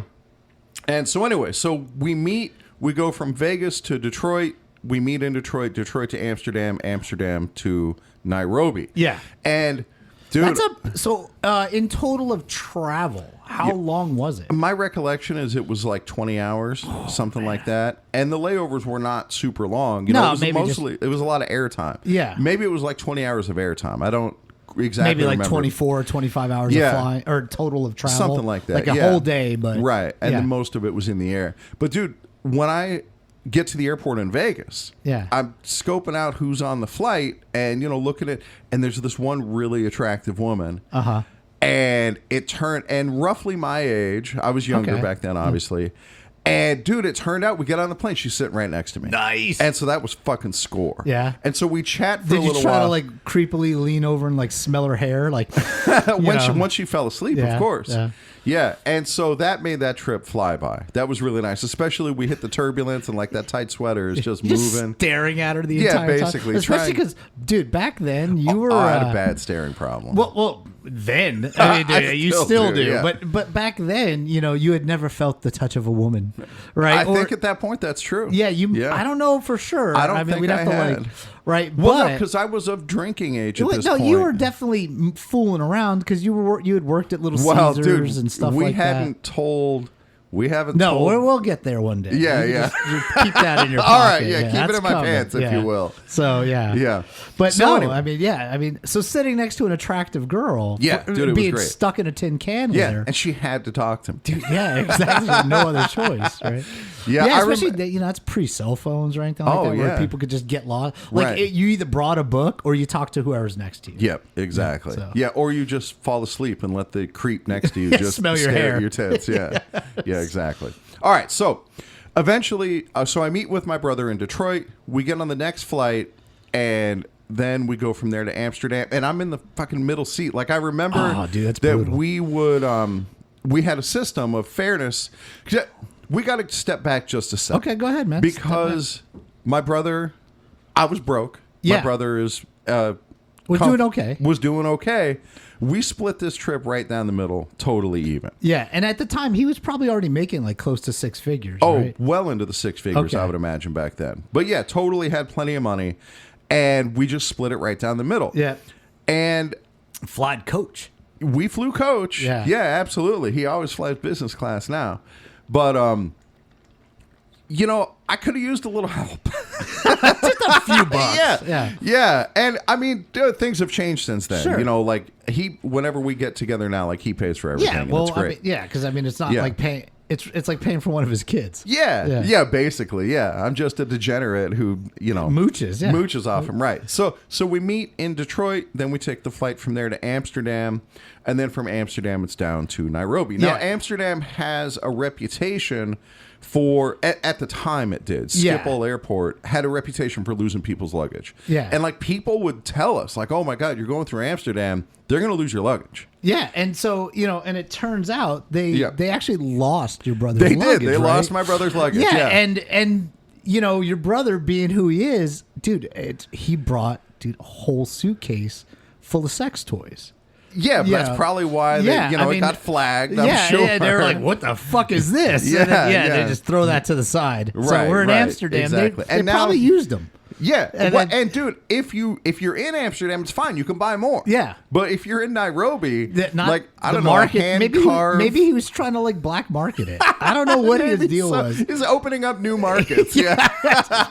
[SPEAKER 3] and so anyway, so we meet. We go from Vegas to Detroit. We meet in Detroit. Detroit to Amsterdam. Amsterdam to Nairobi.
[SPEAKER 2] Yeah.
[SPEAKER 3] And dude,
[SPEAKER 2] That's so in total of travel, how long was it?
[SPEAKER 3] my recollection is it was like 20 hours, something like that. And the layovers were not super long. You
[SPEAKER 2] No,
[SPEAKER 3] know, it was
[SPEAKER 2] maybe just-
[SPEAKER 3] mostly it was a lot of airtime.
[SPEAKER 2] Yeah.
[SPEAKER 3] Maybe it was like 20 hours of airtime. I don't exactly
[SPEAKER 2] Maybe like
[SPEAKER 3] remember.
[SPEAKER 2] 24 or 25 hours
[SPEAKER 3] Yeah.
[SPEAKER 2] of flying or total of travel.
[SPEAKER 3] Something like that.
[SPEAKER 2] Like a
[SPEAKER 3] yeah.
[SPEAKER 2] whole day, but
[SPEAKER 3] right. And
[SPEAKER 2] yeah.
[SPEAKER 3] then most of it was in the air. But dude, when I get to the airport in Vegas,
[SPEAKER 2] Yeah.
[SPEAKER 3] I'm scoping out who's on the flight and looking at, and there's this one really attractive woman.
[SPEAKER 2] Uh-huh.
[SPEAKER 3] And it turned, and roughly my age, I was younger
[SPEAKER 2] Okay.
[SPEAKER 3] back then, obviously. And dude, it turned out we get on the plane. She's sitting right next to me.
[SPEAKER 2] Nice.
[SPEAKER 3] And so that was fucking score.
[SPEAKER 2] Yeah.
[SPEAKER 3] And so we chat for
[SPEAKER 2] Did
[SPEAKER 3] a
[SPEAKER 2] you
[SPEAKER 3] little
[SPEAKER 2] try
[SPEAKER 3] while.
[SPEAKER 2] to like creepily lean over and like smell her hair? Like
[SPEAKER 3] Once she fell asleep,
[SPEAKER 2] Yeah,
[SPEAKER 3] of course.
[SPEAKER 2] yeah.
[SPEAKER 3] Yeah. And so that made that trip fly by. That was really nice. Especially we hit the turbulence and like that tight sweater is just moving.
[SPEAKER 2] staring at her the
[SPEAKER 3] Yeah,
[SPEAKER 2] entire
[SPEAKER 3] basically,
[SPEAKER 2] time. Especially
[SPEAKER 3] trying-
[SPEAKER 2] because, dude, back then you were.
[SPEAKER 3] I had a bad staring problem.
[SPEAKER 2] Well, then I mean,
[SPEAKER 3] I
[SPEAKER 2] you
[SPEAKER 3] still
[SPEAKER 2] still
[SPEAKER 3] do,
[SPEAKER 2] do,
[SPEAKER 3] yeah.
[SPEAKER 2] but back then, you had never felt the touch of a woman, right?
[SPEAKER 3] I think at that point that's true.
[SPEAKER 2] yeah, I don't know for sure.
[SPEAKER 3] I don't
[SPEAKER 2] mean,
[SPEAKER 3] think
[SPEAKER 2] we'd have
[SPEAKER 3] I
[SPEAKER 2] to
[SPEAKER 3] had.
[SPEAKER 2] like, right?
[SPEAKER 3] Well,
[SPEAKER 2] but
[SPEAKER 3] because I was of drinking age at this
[SPEAKER 2] no,
[SPEAKER 3] point.
[SPEAKER 2] you were definitely fooling around because you had worked at Little
[SPEAKER 3] well,
[SPEAKER 2] Caesars
[SPEAKER 3] dude,
[SPEAKER 2] and stuff
[SPEAKER 3] we
[SPEAKER 2] like
[SPEAKER 3] hadn't told. We haven't
[SPEAKER 2] that. No,
[SPEAKER 3] told.
[SPEAKER 2] we'll get there one day.
[SPEAKER 3] Yeah,
[SPEAKER 2] You
[SPEAKER 3] yeah.
[SPEAKER 2] just keep that in your
[SPEAKER 3] All
[SPEAKER 2] pocket.
[SPEAKER 3] right, yeah, keep it
[SPEAKER 2] that's
[SPEAKER 3] in my
[SPEAKER 2] coming.
[SPEAKER 3] pants, if
[SPEAKER 2] Yeah.
[SPEAKER 3] you will.
[SPEAKER 2] So yeah,
[SPEAKER 3] Yeah.
[SPEAKER 2] But
[SPEAKER 3] So
[SPEAKER 2] no,
[SPEAKER 3] anyway.
[SPEAKER 2] I mean, so sitting next to an attractive girl,
[SPEAKER 3] Yeah, dude, it was
[SPEAKER 2] being
[SPEAKER 3] great.
[SPEAKER 2] stuck in a tin can with
[SPEAKER 3] Yeah,
[SPEAKER 2] her.
[SPEAKER 3] and she had to talk to him.
[SPEAKER 2] Dude, yeah, exactly. No other choice, right?
[SPEAKER 3] Yeah, I
[SPEAKER 2] especially
[SPEAKER 3] rem-
[SPEAKER 2] that, it's pre-cell phones or anything like
[SPEAKER 3] Oh,
[SPEAKER 2] that, where
[SPEAKER 3] yeah.
[SPEAKER 2] people could just get lost. Like
[SPEAKER 3] Right.
[SPEAKER 2] you either brought a book or you talked to whoever's next to you.
[SPEAKER 3] Yep, exactly.
[SPEAKER 2] so.
[SPEAKER 3] Yeah, or you just fall asleep and let the creep next to you
[SPEAKER 2] Yeah,
[SPEAKER 3] just
[SPEAKER 2] smell your
[SPEAKER 3] stare
[SPEAKER 2] hair.
[SPEAKER 3] at your tits. Yeah, yeah, exactly. All right, so eventually, so I meet with my brother in Detroit. We get on the next flight, and then we go from there to Amsterdam, and I'm in the fucking middle seat. Like I remember
[SPEAKER 2] Oh, dude, that's
[SPEAKER 3] that
[SPEAKER 2] brutal.
[SPEAKER 3] we would, we had a system of fairness. We got to step back just a second.
[SPEAKER 2] Okay, go ahead, man.
[SPEAKER 3] Because my brother, I was broke.
[SPEAKER 2] Yeah.
[SPEAKER 3] My brother is
[SPEAKER 2] Was doing okay.
[SPEAKER 3] Was doing okay. We split this trip right down the middle, totally even.
[SPEAKER 2] Yeah, and at the time he was probably already making like close to six figures.
[SPEAKER 3] Oh,
[SPEAKER 2] right?
[SPEAKER 3] well into the six figures,
[SPEAKER 2] Okay.
[SPEAKER 3] I would imagine back then. But yeah, totally had plenty of money, and we just split it right down the middle.
[SPEAKER 2] Yeah.
[SPEAKER 3] And
[SPEAKER 2] Flight coach.
[SPEAKER 3] We flew coach.
[SPEAKER 2] Yeah.
[SPEAKER 3] Yeah, absolutely. He always flies business class now. But I could have used a little help.
[SPEAKER 2] Just a few bucks.
[SPEAKER 3] Yeah. And I mean, dude, things have changed since then.
[SPEAKER 2] Sure.
[SPEAKER 3] Like whenever we get together now, like he pays for everything.
[SPEAKER 2] Yeah,
[SPEAKER 3] and
[SPEAKER 2] well,
[SPEAKER 3] it's great.
[SPEAKER 2] because it's not
[SPEAKER 3] Yeah.
[SPEAKER 2] like paying. It's like paying for one of his kids.
[SPEAKER 3] Yeah, basically, yeah. I'm just a degenerate who,
[SPEAKER 2] Mooches, yeah.
[SPEAKER 3] mooches off him, right? So we meet in Detroit, then we take the flight from there to Amsterdam, and then from Amsterdam it's down to Nairobi. Now,
[SPEAKER 2] Yeah.
[SPEAKER 3] Amsterdam has a reputation for at the time it did.
[SPEAKER 2] Yeah.
[SPEAKER 3] Schiphol Airport had a reputation for losing people's luggage.
[SPEAKER 2] Yeah.
[SPEAKER 3] and like people would tell us, like, "Oh my God, you're going through Amsterdam, they're going to lose your luggage."
[SPEAKER 2] Yeah, and so and it turns out they
[SPEAKER 3] Yeah.
[SPEAKER 2] they actually lost your brother's
[SPEAKER 3] They
[SPEAKER 2] luggage.
[SPEAKER 3] did. They
[SPEAKER 2] right?
[SPEAKER 3] lost my brother's luggage.
[SPEAKER 2] Yeah,
[SPEAKER 3] Yeah,
[SPEAKER 2] and your brother being who he is, dude, he brought a whole suitcase full of sex toys.
[SPEAKER 3] Yeah, but
[SPEAKER 2] Yeah.
[SPEAKER 3] that's probably why
[SPEAKER 2] Yeah,
[SPEAKER 3] it got flagged. I'm sure.
[SPEAKER 2] Yeah, they were like, "What the fuck is this?"
[SPEAKER 3] Yeah,
[SPEAKER 2] and then,
[SPEAKER 3] yeah.
[SPEAKER 2] they just throw that to the side. So
[SPEAKER 3] Right,
[SPEAKER 2] we're in
[SPEAKER 3] right,
[SPEAKER 2] Amsterdam.
[SPEAKER 3] exactly.
[SPEAKER 2] They
[SPEAKER 3] And now-
[SPEAKER 2] probably used them.
[SPEAKER 3] Yeah,
[SPEAKER 2] And
[SPEAKER 3] and,
[SPEAKER 2] then-
[SPEAKER 3] dude, if you're in Amsterdam, it's fine. You can buy more.
[SPEAKER 2] Yeah.
[SPEAKER 3] but if you're in Nairobi,
[SPEAKER 2] That not
[SPEAKER 3] like I
[SPEAKER 2] the
[SPEAKER 3] don't
[SPEAKER 2] market.
[SPEAKER 3] know, a hand
[SPEAKER 2] maybe
[SPEAKER 3] carve.
[SPEAKER 2] maybe he was trying to like black market it. I don't know what his
[SPEAKER 3] Maybe
[SPEAKER 2] deal
[SPEAKER 3] so.
[SPEAKER 2] was.
[SPEAKER 3] He's opening up new markets. Yeah.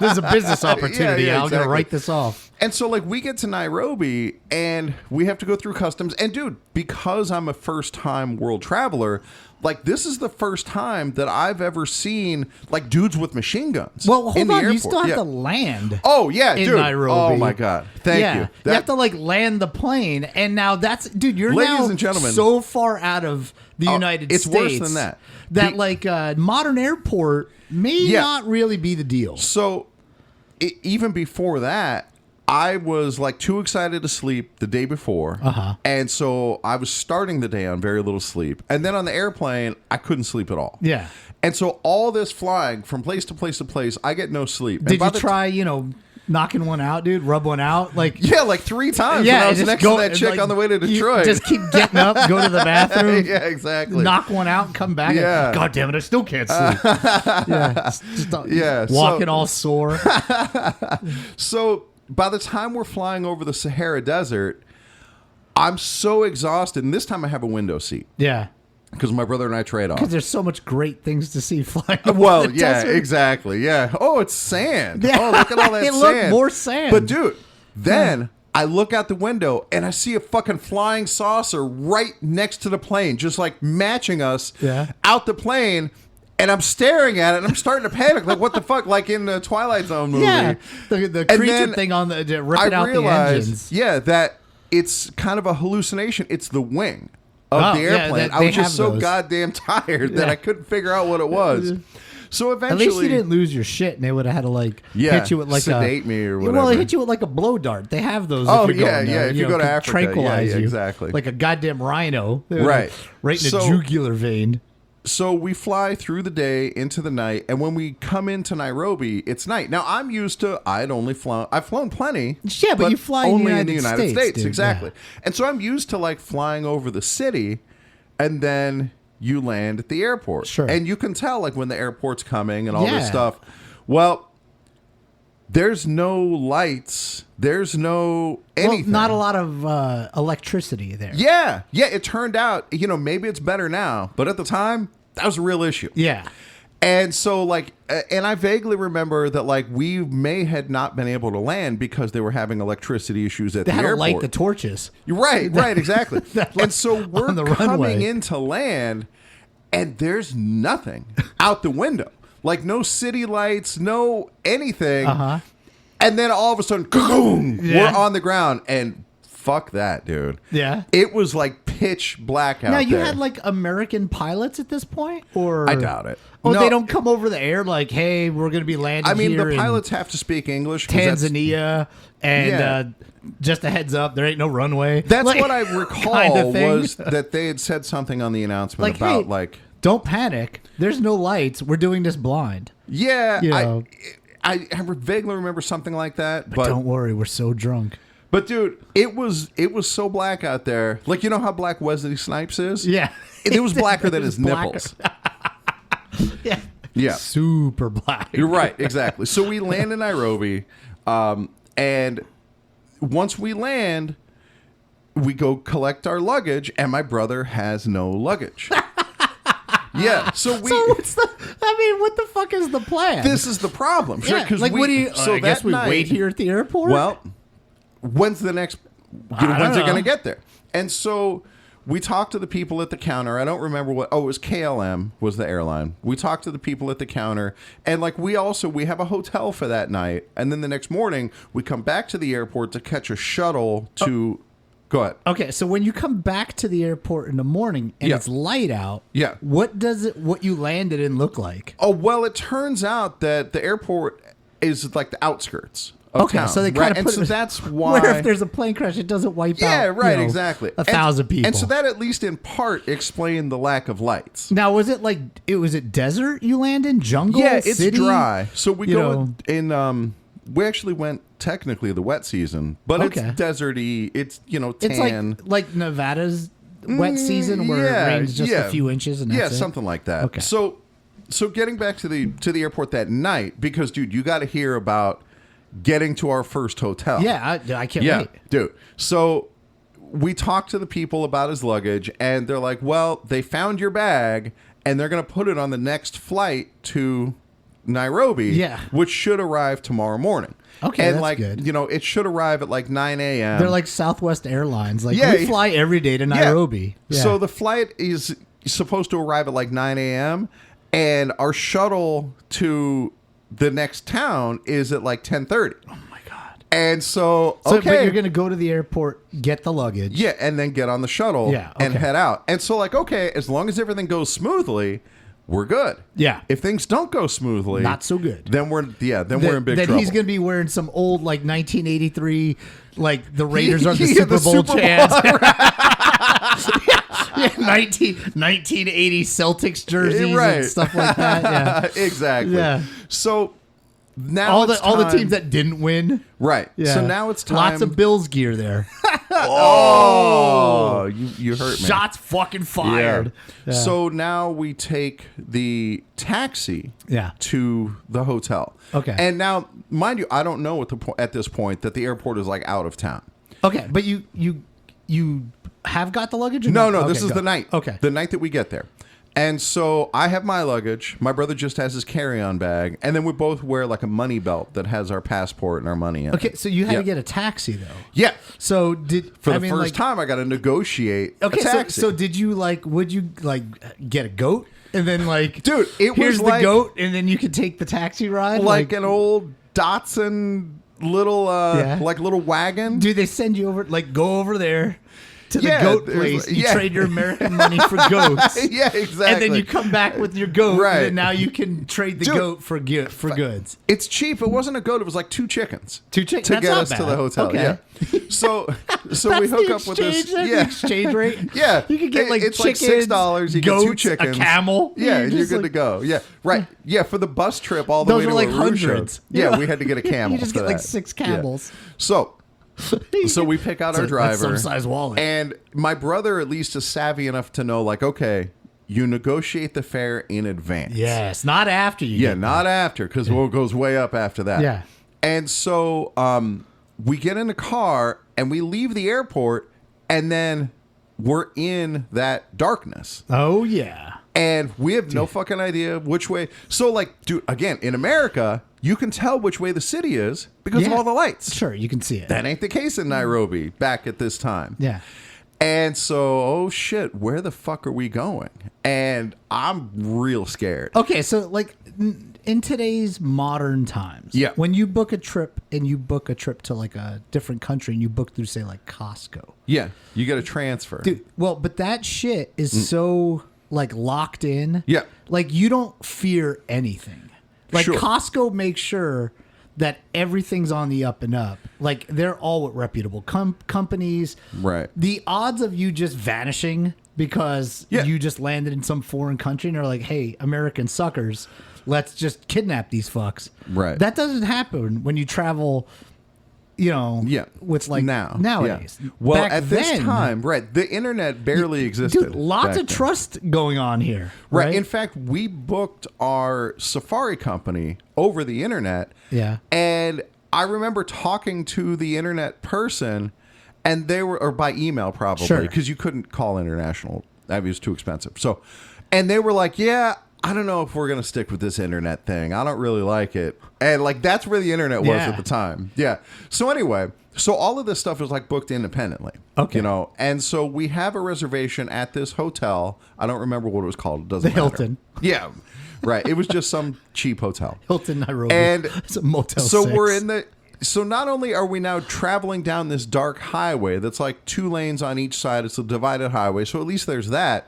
[SPEAKER 2] There's a business opportunity.
[SPEAKER 3] Yeah,
[SPEAKER 2] I'm
[SPEAKER 3] exactly.
[SPEAKER 2] gonna write this off.
[SPEAKER 3] And so, like, we get to Nairobi and we have to go through customs. And, dude, because I'm a first time world traveler, like, this is the first time that I've ever seen, like, dudes with machine guns.
[SPEAKER 2] Well,
[SPEAKER 3] in
[SPEAKER 2] hold
[SPEAKER 3] the
[SPEAKER 2] on. You
[SPEAKER 3] airport.
[SPEAKER 2] still have
[SPEAKER 3] Yeah.
[SPEAKER 2] to land.
[SPEAKER 3] Oh, yeah,
[SPEAKER 2] in
[SPEAKER 3] dude.
[SPEAKER 2] Nairobi.
[SPEAKER 3] Oh, my God. Thank you.
[SPEAKER 2] You have to like land the plane, and now that's you're
[SPEAKER 3] Ladies
[SPEAKER 2] now
[SPEAKER 3] and gentlemen.
[SPEAKER 2] so far out of the United
[SPEAKER 3] it's
[SPEAKER 2] States.
[SPEAKER 3] worse than that.
[SPEAKER 2] That
[SPEAKER 3] The-
[SPEAKER 2] like modern airport may
[SPEAKER 3] Yeah.
[SPEAKER 2] not really be the deal.
[SPEAKER 3] So, even before that, I was like too excited to sleep the day before. And so I was starting the day on very little sleep. And then on the airplane, I couldn't sleep at all.
[SPEAKER 2] Yeah.
[SPEAKER 3] And so all this flying from place to place to place, I get no sleep. And
[SPEAKER 2] Did
[SPEAKER 3] by
[SPEAKER 2] you
[SPEAKER 3] the
[SPEAKER 2] try knocking one out, dude? Rub one out, like.
[SPEAKER 3] Yeah, like 3 times when I was
[SPEAKER 2] just
[SPEAKER 3] next
[SPEAKER 2] go-
[SPEAKER 3] to that chick
[SPEAKER 2] like,
[SPEAKER 3] on the way to
[SPEAKER 2] you
[SPEAKER 3] Detroit.
[SPEAKER 2] just keep getting up, go to the bathroom,
[SPEAKER 3] Yeah, exactly.
[SPEAKER 2] knock one out, and come back.
[SPEAKER 3] Yeah.
[SPEAKER 2] And, God damn it, I still can't sleep.
[SPEAKER 3] Yeah, so-
[SPEAKER 2] walking all sore.
[SPEAKER 3] So by the time we're flying over the Sahara Desert, I'm so exhausted. And this time I have a window seat
[SPEAKER 2] Yeah.
[SPEAKER 3] because my brother and I trade off.
[SPEAKER 2] Because there's so much great things to see flying over
[SPEAKER 3] Well,
[SPEAKER 2] the
[SPEAKER 3] yeah,
[SPEAKER 2] desert.
[SPEAKER 3] exactly. Yeah. Oh, it's sand.
[SPEAKER 2] Yeah.
[SPEAKER 3] Oh, look at all that
[SPEAKER 2] It
[SPEAKER 3] sand.
[SPEAKER 2] looked more sand.
[SPEAKER 3] But dude, then I look out the window and I see a fucking flying saucer right next to the plane, just like matching us out the plane. And I'm staring at it and I'm starting to panic. Like, what the fuck? Like in the Twilight Zone movie.
[SPEAKER 2] Yeah, the
[SPEAKER 3] And
[SPEAKER 2] creature
[SPEAKER 3] then
[SPEAKER 2] thing on the
[SPEAKER 3] I
[SPEAKER 2] ripping out the
[SPEAKER 3] realized,
[SPEAKER 2] engines.
[SPEAKER 3] yeah, that it's kind of a hallucination. It's the wing of
[SPEAKER 2] Oh,
[SPEAKER 3] the
[SPEAKER 2] yeah,
[SPEAKER 3] airplane. I
[SPEAKER 2] they
[SPEAKER 3] was just
[SPEAKER 2] have
[SPEAKER 3] so
[SPEAKER 2] those.
[SPEAKER 3] goddamn tired that
[SPEAKER 2] Yeah.
[SPEAKER 3] I couldn't figure out what it was. So
[SPEAKER 2] At
[SPEAKER 3] eventually,
[SPEAKER 2] least you didn't lose your shit, and they would have had to like
[SPEAKER 3] Yeah,
[SPEAKER 2] hit you with like
[SPEAKER 3] sedate me or
[SPEAKER 2] Well,
[SPEAKER 3] whatever.
[SPEAKER 2] they hit you with like a blow dart. They have those.
[SPEAKER 3] Oh,
[SPEAKER 2] if you're
[SPEAKER 3] yeah,
[SPEAKER 2] going
[SPEAKER 3] yeah,
[SPEAKER 2] there,
[SPEAKER 3] if you go to
[SPEAKER 2] can
[SPEAKER 3] Africa,
[SPEAKER 2] tranquilize
[SPEAKER 3] yeah,
[SPEAKER 2] you.
[SPEAKER 3] exactly.
[SPEAKER 2] Like a goddamn rhino, They would,
[SPEAKER 3] Right.
[SPEAKER 2] right in the
[SPEAKER 3] So-
[SPEAKER 2] jugular vein.
[SPEAKER 3] So we fly through the day into the night, and when we come into Nairobi, it's night. Now I'm used to I've flown plenty.
[SPEAKER 2] Yeah, but you fly in
[SPEAKER 3] only
[SPEAKER 2] the
[SPEAKER 3] in the
[SPEAKER 2] United
[SPEAKER 3] United
[SPEAKER 2] States,
[SPEAKER 3] States,
[SPEAKER 2] dude,
[SPEAKER 3] exactly.
[SPEAKER 2] yeah.
[SPEAKER 3] And so I'm used to like flying over the city, and then you land at the airport.
[SPEAKER 2] Sure.
[SPEAKER 3] And you can tell like when the airport's coming and all this
[SPEAKER 2] Yeah.
[SPEAKER 3] stuff. Well, there's no lights. There's no anything.
[SPEAKER 2] Well, not a lot of electricity there.
[SPEAKER 3] Yeah, it turned out, maybe it's better now, but at the time, that was a real issue.
[SPEAKER 2] Yeah.
[SPEAKER 3] And so, like, and I vaguely remember that, like, we had not been able to land because they were having electricity issues at
[SPEAKER 2] They
[SPEAKER 3] the
[SPEAKER 2] had to
[SPEAKER 3] airport.
[SPEAKER 2] light the torches.
[SPEAKER 3] Right, exactly. And so we're
[SPEAKER 2] on the
[SPEAKER 3] coming
[SPEAKER 2] runway.
[SPEAKER 3] into land, and there's nothing out the window. Like, no city lights, no anything.
[SPEAKER 2] Uh-huh.
[SPEAKER 3] And then all of a sudden, kaboom,
[SPEAKER 2] Yeah.
[SPEAKER 3] we're on the ground. And fuck that, dude.
[SPEAKER 2] Yeah.
[SPEAKER 3] It was like pitch black out
[SPEAKER 2] Now you
[SPEAKER 3] there.
[SPEAKER 2] had like American pilots at this point, or
[SPEAKER 3] I doubt it.
[SPEAKER 2] Oh,
[SPEAKER 3] No.
[SPEAKER 2] they don't come over the air like, hey, we're going to be landing.
[SPEAKER 3] I mean,
[SPEAKER 2] here
[SPEAKER 3] the
[SPEAKER 2] in
[SPEAKER 3] pilots have to speak English. 'cause that's-
[SPEAKER 2] Tanzania, and
[SPEAKER 3] Yeah.
[SPEAKER 2] just a heads up, there ain't no runway.
[SPEAKER 3] That's
[SPEAKER 2] Like,
[SPEAKER 3] what I recall
[SPEAKER 2] kinda thing.
[SPEAKER 3] was that they had said something on the announcement
[SPEAKER 2] like,
[SPEAKER 3] about
[SPEAKER 2] hey,
[SPEAKER 3] like,
[SPEAKER 2] don't panic. There's no lights. We're doing this blind.
[SPEAKER 3] yeah,
[SPEAKER 2] You know.
[SPEAKER 3] I vaguely remember something like that, but
[SPEAKER 2] Don't worry, we're so drunk.
[SPEAKER 3] but dude, it was so black out there. Like, you know how black Wesley Snipes is?
[SPEAKER 2] Yeah,
[SPEAKER 3] It was blacker than
[SPEAKER 2] It was
[SPEAKER 3] his
[SPEAKER 2] blacker.
[SPEAKER 3] nipples.
[SPEAKER 2] Yeah,
[SPEAKER 3] Yeah.
[SPEAKER 2] super black.
[SPEAKER 3] You're right, exactly. So we land in Nairobi, and once we land, we go collect our luggage, and my brother has no luggage. Yeah, so we.
[SPEAKER 2] So what's the? I mean, what the fuck is the plan?
[SPEAKER 3] This is the problem. Sure,
[SPEAKER 2] yeah,
[SPEAKER 3] 'cause
[SPEAKER 2] like
[SPEAKER 3] we,
[SPEAKER 2] what do you?
[SPEAKER 3] So
[SPEAKER 2] I guess
[SPEAKER 3] that
[SPEAKER 2] we
[SPEAKER 3] night,
[SPEAKER 2] wait here at the airport.
[SPEAKER 3] Well, when's the next?
[SPEAKER 2] I don't
[SPEAKER 3] When's it
[SPEAKER 2] know.
[SPEAKER 3] going to get there? And so we talked to the people at the counter. I don't remember what. Oh, it was KLM was the airline. We talked to the people at the counter, and like we have a hotel for that night, and then the next morning we come back to the airport to catch a shuttle to. Go ahead.
[SPEAKER 2] Okay, so when you come back to the airport in the morning and
[SPEAKER 3] Yeah.
[SPEAKER 2] it's light out,
[SPEAKER 3] Yeah.
[SPEAKER 2] what you landed in look like?
[SPEAKER 3] Oh, well, it turns out that the airport is like the outskirts of
[SPEAKER 2] Okay,
[SPEAKER 3] town.
[SPEAKER 2] so they
[SPEAKER 3] right?
[SPEAKER 2] kind of
[SPEAKER 3] And
[SPEAKER 2] put
[SPEAKER 3] so that's why.
[SPEAKER 2] where if there's a plane crash, it doesn't wipe out.
[SPEAKER 3] Yeah, right,
[SPEAKER 2] you know,
[SPEAKER 3] exactly.
[SPEAKER 2] 1,000 people.
[SPEAKER 3] And so that at least in part explained the lack of lights.
[SPEAKER 2] Now, was it like was it desert you land in, jungle?
[SPEAKER 3] Yeah, it's
[SPEAKER 2] city?
[SPEAKER 3] dry. So we
[SPEAKER 2] You
[SPEAKER 3] go
[SPEAKER 2] know.
[SPEAKER 3] in we actually went technically the wet season, but
[SPEAKER 2] Okay.
[SPEAKER 3] it's deserty. It's, tan.
[SPEAKER 2] It's like Nevada's wet season where
[SPEAKER 3] yeah,
[SPEAKER 2] it rains just
[SPEAKER 3] yeah.
[SPEAKER 2] a few inches and that's
[SPEAKER 3] yeah,
[SPEAKER 2] it?
[SPEAKER 3] something like that.
[SPEAKER 2] Okay.
[SPEAKER 3] So getting back to the airport that night, because dude, you got to hear about getting to our first hotel.
[SPEAKER 2] Yeah, I can't
[SPEAKER 3] Yeah,
[SPEAKER 2] wait.
[SPEAKER 3] dude. So we talked to the people about his luggage, and they're like, well, they found your bag, and they're going to put it on the next flight to Nairobi,
[SPEAKER 2] Yeah.
[SPEAKER 3] which should arrive tomorrow morning.
[SPEAKER 2] Okay,
[SPEAKER 3] and
[SPEAKER 2] that's
[SPEAKER 3] like,
[SPEAKER 2] good.
[SPEAKER 3] it should arrive at like 9 a.m.
[SPEAKER 2] They're like Southwest Airlines. Like
[SPEAKER 3] Yeah.
[SPEAKER 2] we fly every day to
[SPEAKER 3] Yeah.
[SPEAKER 2] Nairobi. Yeah.
[SPEAKER 3] So the flight is supposed to arrive at like 9 a.m., and our shuttle to the next town is at like 10:30.
[SPEAKER 2] oh my god.
[SPEAKER 3] And so,
[SPEAKER 2] So,
[SPEAKER 3] okay.
[SPEAKER 2] but you're gonna go to the airport, get the luggage.
[SPEAKER 3] Yeah, and then get on the shuttle
[SPEAKER 2] Yeah,
[SPEAKER 3] and
[SPEAKER 2] okay.
[SPEAKER 3] head out. And so, like, okay, as long as everything goes smoothly, we're good.
[SPEAKER 2] Yeah.
[SPEAKER 3] If things don't go smoothly,
[SPEAKER 2] Not so good.
[SPEAKER 3] Then we're in big
[SPEAKER 2] that
[SPEAKER 3] trouble.
[SPEAKER 2] he's gonna be wearing some old like 1983, like the Raiders are the
[SPEAKER 3] Yeah,
[SPEAKER 2] Super Bowl
[SPEAKER 3] Super Bowl,
[SPEAKER 2] champs. Yeah, 1980 Celtics jerseys
[SPEAKER 3] Right.
[SPEAKER 2] and stuff like that. Yeah.
[SPEAKER 3] exactly.
[SPEAKER 2] Yeah.
[SPEAKER 3] So now
[SPEAKER 2] all
[SPEAKER 3] it's
[SPEAKER 2] the
[SPEAKER 3] time-
[SPEAKER 2] teams that didn't win.
[SPEAKER 3] right.
[SPEAKER 2] Yeah.
[SPEAKER 3] So now it's time.
[SPEAKER 2] Lots of Bills gear there.
[SPEAKER 3] Oh, you hurt me.
[SPEAKER 2] Shots fucking fired. Yeah.
[SPEAKER 3] So now we take the taxi
[SPEAKER 2] Yeah.
[SPEAKER 3] to the hotel.
[SPEAKER 2] Okay.
[SPEAKER 3] And now, mind you, I don't know at this point that the airport is like out of town.
[SPEAKER 2] Okay, but you have got the luggage? Or
[SPEAKER 3] No,
[SPEAKER 2] not?
[SPEAKER 3] this
[SPEAKER 2] Okay,
[SPEAKER 3] is
[SPEAKER 2] go.
[SPEAKER 3] the night.
[SPEAKER 2] Okay.
[SPEAKER 3] The night that we get there. And so I have my luggage. My brother just has his carry-on bag. And then we both wear like a money belt that has our passport and our money in
[SPEAKER 2] Okay,
[SPEAKER 3] it.
[SPEAKER 2] so you had
[SPEAKER 3] Yeah.
[SPEAKER 2] to get a taxi though.
[SPEAKER 3] Yeah.
[SPEAKER 2] So did
[SPEAKER 3] For
[SPEAKER 2] I
[SPEAKER 3] the
[SPEAKER 2] mean,
[SPEAKER 3] first
[SPEAKER 2] like,
[SPEAKER 3] time, I got to negotiate
[SPEAKER 2] Okay,
[SPEAKER 3] a taxi.
[SPEAKER 2] so did you would you get a goat and then
[SPEAKER 3] Dude, it was
[SPEAKER 2] here's
[SPEAKER 3] like-
[SPEAKER 2] the goat and then you could take the taxi ride?
[SPEAKER 3] like an old Datsun little
[SPEAKER 2] Yeah.
[SPEAKER 3] like little wagon.
[SPEAKER 2] do they send you over go over there to
[SPEAKER 3] Yeah,
[SPEAKER 2] the goat
[SPEAKER 3] there's-
[SPEAKER 2] place? You
[SPEAKER 3] yeah.
[SPEAKER 2] trade your American money for goats.
[SPEAKER 3] Yeah, exactly.
[SPEAKER 2] And then you come back with your goat,
[SPEAKER 3] Right.
[SPEAKER 2] and now you can trade the
[SPEAKER 3] Dude,
[SPEAKER 2] goat for goods.
[SPEAKER 3] It's cheap. It wasn't a goat. It was like 2 chickens.
[SPEAKER 2] 2 chickens?
[SPEAKER 3] to
[SPEAKER 2] That's
[SPEAKER 3] get
[SPEAKER 2] not
[SPEAKER 3] us to
[SPEAKER 2] bad.
[SPEAKER 3] the hotel.
[SPEAKER 2] Okay.
[SPEAKER 3] Yeah. So we
[SPEAKER 2] That's
[SPEAKER 3] hook
[SPEAKER 2] the
[SPEAKER 3] up with this.
[SPEAKER 2] exchange, that's the
[SPEAKER 3] Yeah.
[SPEAKER 2] exchange rate.
[SPEAKER 3] Yeah.
[SPEAKER 2] You could get
[SPEAKER 3] It's
[SPEAKER 2] chickens,
[SPEAKER 3] like $6. You
[SPEAKER 2] goats,
[SPEAKER 3] get 2 chickens,
[SPEAKER 2] a camel.
[SPEAKER 3] Yeah, and you're
[SPEAKER 2] just
[SPEAKER 3] good to go. Yeah. Right. Yeah. For the bus trip all the
[SPEAKER 2] Those
[SPEAKER 3] way
[SPEAKER 2] are
[SPEAKER 3] to
[SPEAKER 2] like
[SPEAKER 3] Arusha.
[SPEAKER 2] hundreds.
[SPEAKER 3] Yeah, we had to get a camel.
[SPEAKER 2] You just
[SPEAKER 3] for
[SPEAKER 2] get like
[SPEAKER 3] that.
[SPEAKER 2] 6
[SPEAKER 3] Yeah.
[SPEAKER 2] camels.
[SPEAKER 3] So we pick out our
[SPEAKER 2] That's
[SPEAKER 3] driver.
[SPEAKER 2] some size wallet.
[SPEAKER 3] And my brother at least is savvy enough to know, like, okay, you negotiate the fare in advance.
[SPEAKER 2] Yes, not after you.
[SPEAKER 3] Yeah,
[SPEAKER 2] get
[SPEAKER 3] not after, because it goes way up after that.
[SPEAKER 2] Yeah.
[SPEAKER 3] And so we get in the car and we leave the airport, and then we're in that darkness.
[SPEAKER 2] there. Oh yeah.
[SPEAKER 3] And we have no fucking idea which way. So, like, dude, again, in America, you can tell which way the city is because of
[SPEAKER 2] Yeah.
[SPEAKER 3] all the lights.
[SPEAKER 2] Sure, you can see it.
[SPEAKER 3] That ain't the case in Nairobi back at this time.
[SPEAKER 2] Yeah.
[SPEAKER 3] And so, oh shit, where the fuck are we going? And I'm real scared.
[SPEAKER 2] Okay, so in today's modern times,
[SPEAKER 3] Yeah.
[SPEAKER 2] when you book a trip and you book a trip to like a different country and you book through say like Costco.
[SPEAKER 3] Yeah, you get a transfer.
[SPEAKER 2] Dude, well, but that shit is so like locked in.
[SPEAKER 3] Yeah.
[SPEAKER 2] Like you don't fear anything. Like
[SPEAKER 3] Sure.
[SPEAKER 2] Costco makes sure that everything's on the up and up. Like they're all with reputable companies.
[SPEAKER 3] Right.
[SPEAKER 2] The odds of you just vanishing because
[SPEAKER 3] Yeah.
[SPEAKER 2] you just landed in some foreign country and are like, hey, American suckers, let's just kidnap these fucks.
[SPEAKER 3] Right.
[SPEAKER 2] That doesn't happen when you travel,
[SPEAKER 3] Yeah.
[SPEAKER 2] with like nowadays.
[SPEAKER 3] Yeah. Well,
[SPEAKER 2] Back
[SPEAKER 3] at this
[SPEAKER 2] then,
[SPEAKER 3] time, right, the internet barely existed.
[SPEAKER 2] dude, lots
[SPEAKER 3] back
[SPEAKER 2] of
[SPEAKER 3] then.
[SPEAKER 2] trust going on here.
[SPEAKER 3] Right.
[SPEAKER 2] Right.
[SPEAKER 3] In fact, we booked our Safari company over the internet.
[SPEAKER 2] Yeah.
[SPEAKER 3] And I remember talking to the internet person, And they were, or by email probably,
[SPEAKER 2] Sure.
[SPEAKER 3] because you couldn't call international. It was too expensive. So, and they were like, yeah, I don't know if we're going to stick with this internet thing. I don't really like it. And like, that's where the internet was
[SPEAKER 2] Yeah.
[SPEAKER 3] at the time. Yeah. So anyway, so all of this stuff is like booked independently.
[SPEAKER 2] Okay.
[SPEAKER 3] You know, and so we have a reservation at this hotel. I don't remember what it was called. It doesn't
[SPEAKER 2] The
[SPEAKER 3] matter.
[SPEAKER 2] Hilton.
[SPEAKER 3] Yeah. Right. It was just some cheap hotel.
[SPEAKER 2] Hilton Nairobi.
[SPEAKER 3] And
[SPEAKER 2] it's a Motel
[SPEAKER 3] so
[SPEAKER 2] 6.
[SPEAKER 3] we're in the. So not only are we now traveling down this dark highway that's like 2 lanes on each side, it's a divided highway. So at least there's that.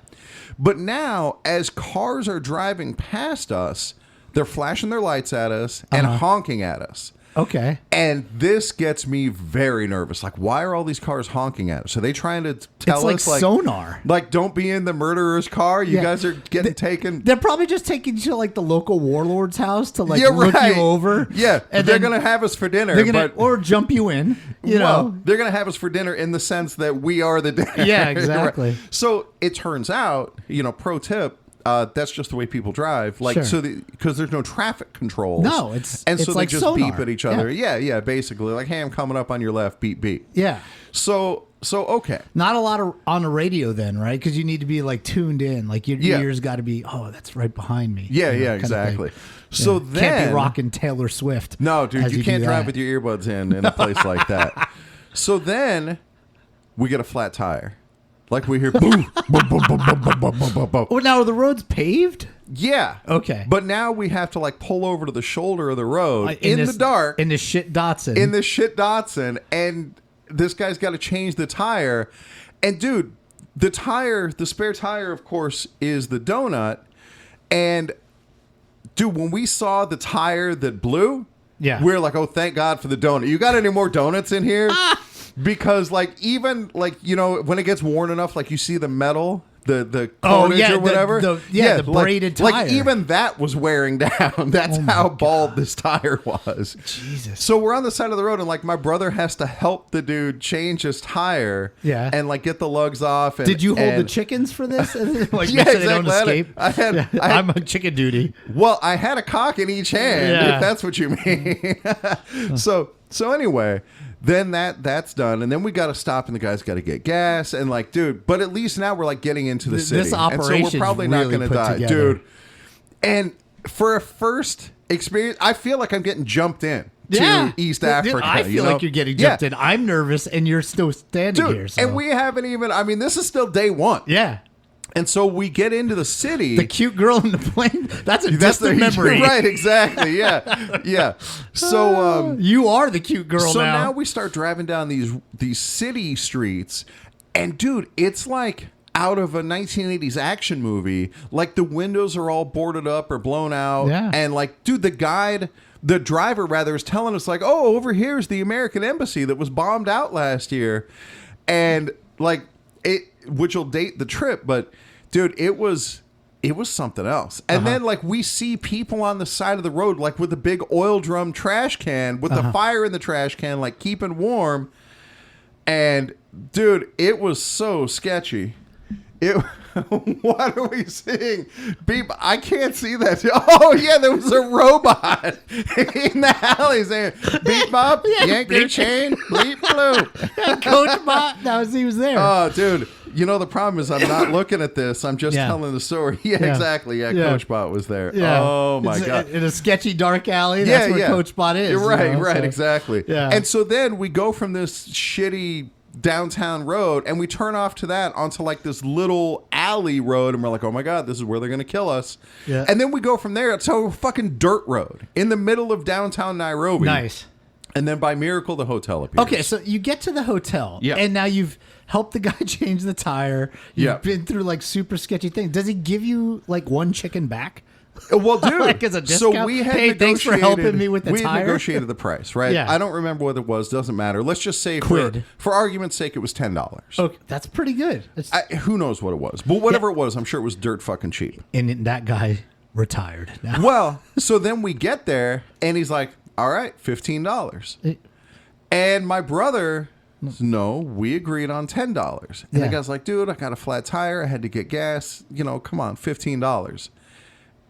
[SPEAKER 3] But now, as cars are driving past us, they're flashing their lights at us and honking at us.
[SPEAKER 2] Okay.
[SPEAKER 3] And this gets me very nervous. Like, why are all these cars honking at us? Are they trying to tell
[SPEAKER 2] It's like
[SPEAKER 3] us,
[SPEAKER 2] sonar.
[SPEAKER 3] like, don't be in the murderer's car? You
[SPEAKER 2] Yeah.
[SPEAKER 3] guys are getting taken.
[SPEAKER 2] They're probably just taking you to like the local warlord's house to like
[SPEAKER 3] Yeah,
[SPEAKER 2] look
[SPEAKER 3] right.
[SPEAKER 2] you over.
[SPEAKER 3] Yeah,
[SPEAKER 2] and
[SPEAKER 3] they're
[SPEAKER 2] then
[SPEAKER 3] gonna have us for dinner,
[SPEAKER 2] they're gonna
[SPEAKER 3] but
[SPEAKER 2] or jump you in. You
[SPEAKER 3] well,
[SPEAKER 2] know.
[SPEAKER 3] they're gonna have us for dinner in the sense that we are the dinner.
[SPEAKER 2] Yeah, exactly.
[SPEAKER 3] So it turns out, you know, pro tip. That's just the way people drive. Like,
[SPEAKER 2] Sure.
[SPEAKER 3] so because there's no traffic controls.
[SPEAKER 2] No, it's-
[SPEAKER 3] and
[SPEAKER 2] it's
[SPEAKER 3] so
[SPEAKER 2] like
[SPEAKER 3] they just
[SPEAKER 2] sonar.
[SPEAKER 3] beep at each other. Yeah, basically, like, hey, I'm coming up on your left, beep, beep.
[SPEAKER 2] Yeah.
[SPEAKER 3] So okay.
[SPEAKER 2] Not a lot of on the radio then, right? Because you need to be like tuned in. Like your
[SPEAKER 3] Yeah.
[SPEAKER 2] ears got to be. Oh, that's right behind me.
[SPEAKER 3] Yeah,
[SPEAKER 2] you know,
[SPEAKER 3] yeah,
[SPEAKER 2] kind of thing.
[SPEAKER 3] exactly. So
[SPEAKER 2] Yeah.
[SPEAKER 3] then
[SPEAKER 2] Can't be rocking Taylor Swift.
[SPEAKER 3] No, dude,
[SPEAKER 2] as
[SPEAKER 3] you can't
[SPEAKER 2] do
[SPEAKER 3] drive
[SPEAKER 2] that.
[SPEAKER 3] with your earbuds in a place like that. So then we get a flat tire. Like we hear boom, boom, boom, boom, boom, boom, boom, boom, boom, boom.
[SPEAKER 2] Oh, now are the roads paved?
[SPEAKER 3] Yeah.
[SPEAKER 2] Okay.
[SPEAKER 3] But now we have to like pull over to the shoulder of the road in
[SPEAKER 2] this-
[SPEAKER 3] the dark
[SPEAKER 2] in the shit Datsun.
[SPEAKER 3] in this shit Datsun, and this guy's got to change the tire. And dude, the spare tire, of course, is the donut. And dude, when we saw the tire that blew,
[SPEAKER 2] Yeah.
[SPEAKER 3] we're like, oh, thank God for the donut. You got any more donuts in here? Because like even like, you know, when it gets worn enough, like you see the metal, the carnage
[SPEAKER 2] yeah,
[SPEAKER 3] or
[SPEAKER 2] the-
[SPEAKER 3] whatever.
[SPEAKER 2] the
[SPEAKER 3] like-
[SPEAKER 2] braided
[SPEAKER 3] like,
[SPEAKER 2] tire.
[SPEAKER 3] even that was wearing down. That's
[SPEAKER 2] Oh my
[SPEAKER 3] how bald this tire was.
[SPEAKER 2] Jesus.
[SPEAKER 3] So we're on the side of the road, and like my brother has to help the dude change his tire.
[SPEAKER 2] Yeah.
[SPEAKER 3] And like get the lugs off. And,
[SPEAKER 2] Did you hold the
[SPEAKER 3] and-
[SPEAKER 2] chickens for this? Like,
[SPEAKER 3] Yeah,
[SPEAKER 2] make sure they don't
[SPEAKER 3] exactly.
[SPEAKER 2] escape?
[SPEAKER 3] I had-
[SPEAKER 2] Yeah,
[SPEAKER 3] I had-
[SPEAKER 2] I'm on chicken duty.
[SPEAKER 3] Well, I had a cock in each hand,
[SPEAKER 2] Yeah.
[SPEAKER 3] if that's what you mean. So anyway, then that's done, and then we got to stop, and the guy's got to get gas, and like, dude. But at least now we're like getting into the
[SPEAKER 2] This
[SPEAKER 3] city, and so
[SPEAKER 2] operation's
[SPEAKER 3] we're probably not
[SPEAKER 2] really
[SPEAKER 3] going to
[SPEAKER 2] put
[SPEAKER 3] die,
[SPEAKER 2] together.
[SPEAKER 3] dude. And for a first experience, I feel like I'm getting jumped in to
[SPEAKER 2] Yeah.
[SPEAKER 3] East
[SPEAKER 2] Dude,
[SPEAKER 3] Africa.
[SPEAKER 2] I feel
[SPEAKER 3] you know?
[SPEAKER 2] like you're getting
[SPEAKER 3] Yeah.
[SPEAKER 2] jumped in. I'm nervous, and you're still standing
[SPEAKER 3] dude.
[SPEAKER 2] here. So.
[SPEAKER 3] And we haven't even. I mean, this is still day one.
[SPEAKER 2] yeah.
[SPEAKER 3] And so we get into the city.
[SPEAKER 2] The cute girl in the plane. That's a
[SPEAKER 3] That's
[SPEAKER 2] distant memory.
[SPEAKER 3] right? Exactly. Yeah, yeah. So.
[SPEAKER 2] You are the cute girl
[SPEAKER 3] So
[SPEAKER 2] now.
[SPEAKER 3] now we start driving down these city streets, and dude, it's like out of a 1980s action movie. Like the windows are all boarded up or blown out,
[SPEAKER 2] Yeah.
[SPEAKER 3] and like, dude, the driver rather is telling us like, oh, over here's the American embassy that was bombed out last year, and like which will date the trip, but dude, it was something else. And then like we see people on the side of the road, like with a big oil drum trash can with the fire in the trash can, like keeping warm. And dude, it was so sketchy. What are we seeing? Beep! I can't see that. Oh yeah, there was a robot in the alley saying, "Beep bop, yank your chain, bleep blue."
[SPEAKER 2] Coach Bot. That was he was there.
[SPEAKER 3] Oh, dude. You know, the problem is I'm not looking at this. I'm just
[SPEAKER 2] Yeah.
[SPEAKER 3] telling the story. Yeah,
[SPEAKER 2] Yeah.
[SPEAKER 3] exactly. Yeah,
[SPEAKER 2] Yeah.
[SPEAKER 3] Coach Bot was there.
[SPEAKER 2] yeah.
[SPEAKER 3] Oh, my
[SPEAKER 2] It's
[SPEAKER 3] God.
[SPEAKER 2] In a sketchy dark alley. That's where Coach Bot is.
[SPEAKER 3] You're
[SPEAKER 2] you
[SPEAKER 3] right,
[SPEAKER 2] know,
[SPEAKER 3] right,
[SPEAKER 2] so-
[SPEAKER 3] exactly.
[SPEAKER 2] Yeah.
[SPEAKER 3] And so then we go from this shitty downtown road and we turn off to that onto like this little alley road, and we're like, oh my God, this is where they're going to kill us.
[SPEAKER 2] Yeah.
[SPEAKER 3] And then we go from there to a fucking dirt road in the middle of downtown Nairobi.
[SPEAKER 2] Nice.
[SPEAKER 3] And then by miracle, the hotel appears.
[SPEAKER 2] Okay, so you get to the hotel,
[SPEAKER 3] Yeah.
[SPEAKER 2] and now you've helped the guy change the tire. You've
[SPEAKER 3] Yeah.
[SPEAKER 2] been through like super sketchy things. Does he give you like one chicken back?
[SPEAKER 3] Well, dude,
[SPEAKER 2] Like as a
[SPEAKER 3] so
[SPEAKER 2] discount?
[SPEAKER 3] we had
[SPEAKER 2] Hey, thanks for
[SPEAKER 3] negotiated-
[SPEAKER 2] helping me with the
[SPEAKER 3] we had
[SPEAKER 2] tire.
[SPEAKER 3] negotiated the price, right?
[SPEAKER 2] Yeah.
[SPEAKER 3] I don't remember what it was. Doesn't matter. Let's just say
[SPEAKER 2] Quid.
[SPEAKER 3] for argument's sake, it was $10.
[SPEAKER 2] Okay, that's pretty good. It's-
[SPEAKER 3] Who knows what it was, but whatever it was, I'm sure it was dirt fucking cheap.
[SPEAKER 2] and that guy retired now.
[SPEAKER 3] Well, so then we get there, and he's like, "All right, $15." And my brother, no, we agreed on $10. And the
[SPEAKER 2] Yeah.
[SPEAKER 3] guy's like, "Dude, I got a flat tire. I had to get gas. You know, come on, $15."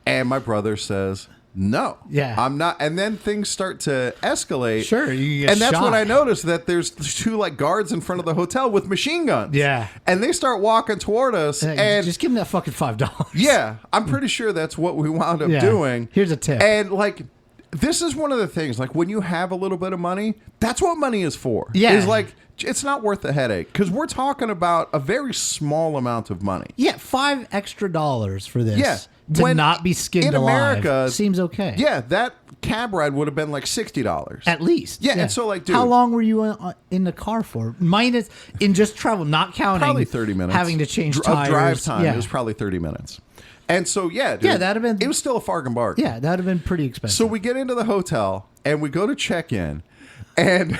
[SPEAKER 3] And my brother says, no,
[SPEAKER 2] Yeah.
[SPEAKER 3] I'm not. And then things start to escalate.
[SPEAKER 2] Sure, you get
[SPEAKER 3] and that's
[SPEAKER 2] shot.
[SPEAKER 3] when I noticed that there's two like guards in front of the hotel with machine guns.
[SPEAKER 2] Yeah.
[SPEAKER 3] and they start walking toward us, and
[SPEAKER 2] just give him that fucking $5.
[SPEAKER 3] yeah, I'm pretty sure that's what we wound up
[SPEAKER 2] Yeah.
[SPEAKER 3] doing.
[SPEAKER 2] Here's a tip.
[SPEAKER 3] And like, this is one of the things. Like, when you have a little bit of money, that's what money is for.
[SPEAKER 2] Yeah.
[SPEAKER 3] Is like, it's not worth the headache because we're talking about a very small amount of money.
[SPEAKER 2] Yeah, $5 extra for this.
[SPEAKER 3] Yeah.
[SPEAKER 2] To
[SPEAKER 3] When
[SPEAKER 2] not be skinned
[SPEAKER 3] in
[SPEAKER 2] alive
[SPEAKER 3] America,
[SPEAKER 2] seems okay.
[SPEAKER 3] Yeah, that cab ride would have been like $60
[SPEAKER 2] At least.
[SPEAKER 3] Yeah, and so, like, dude,
[SPEAKER 2] how long were you in the car for? Minus in just travel, not counting.
[SPEAKER 3] probably 30 minutes.
[SPEAKER 2] Having to change
[SPEAKER 3] Of
[SPEAKER 2] tires.
[SPEAKER 3] drive time.
[SPEAKER 2] Yeah.
[SPEAKER 3] It was probably 30 minutes. And so, yeah, dude,
[SPEAKER 2] Yeah, that'd have been-
[SPEAKER 3] It was still a bargain bargain.
[SPEAKER 2] Yeah, that would have been pretty expensive.
[SPEAKER 3] So we get into the hotel and we go to check in, and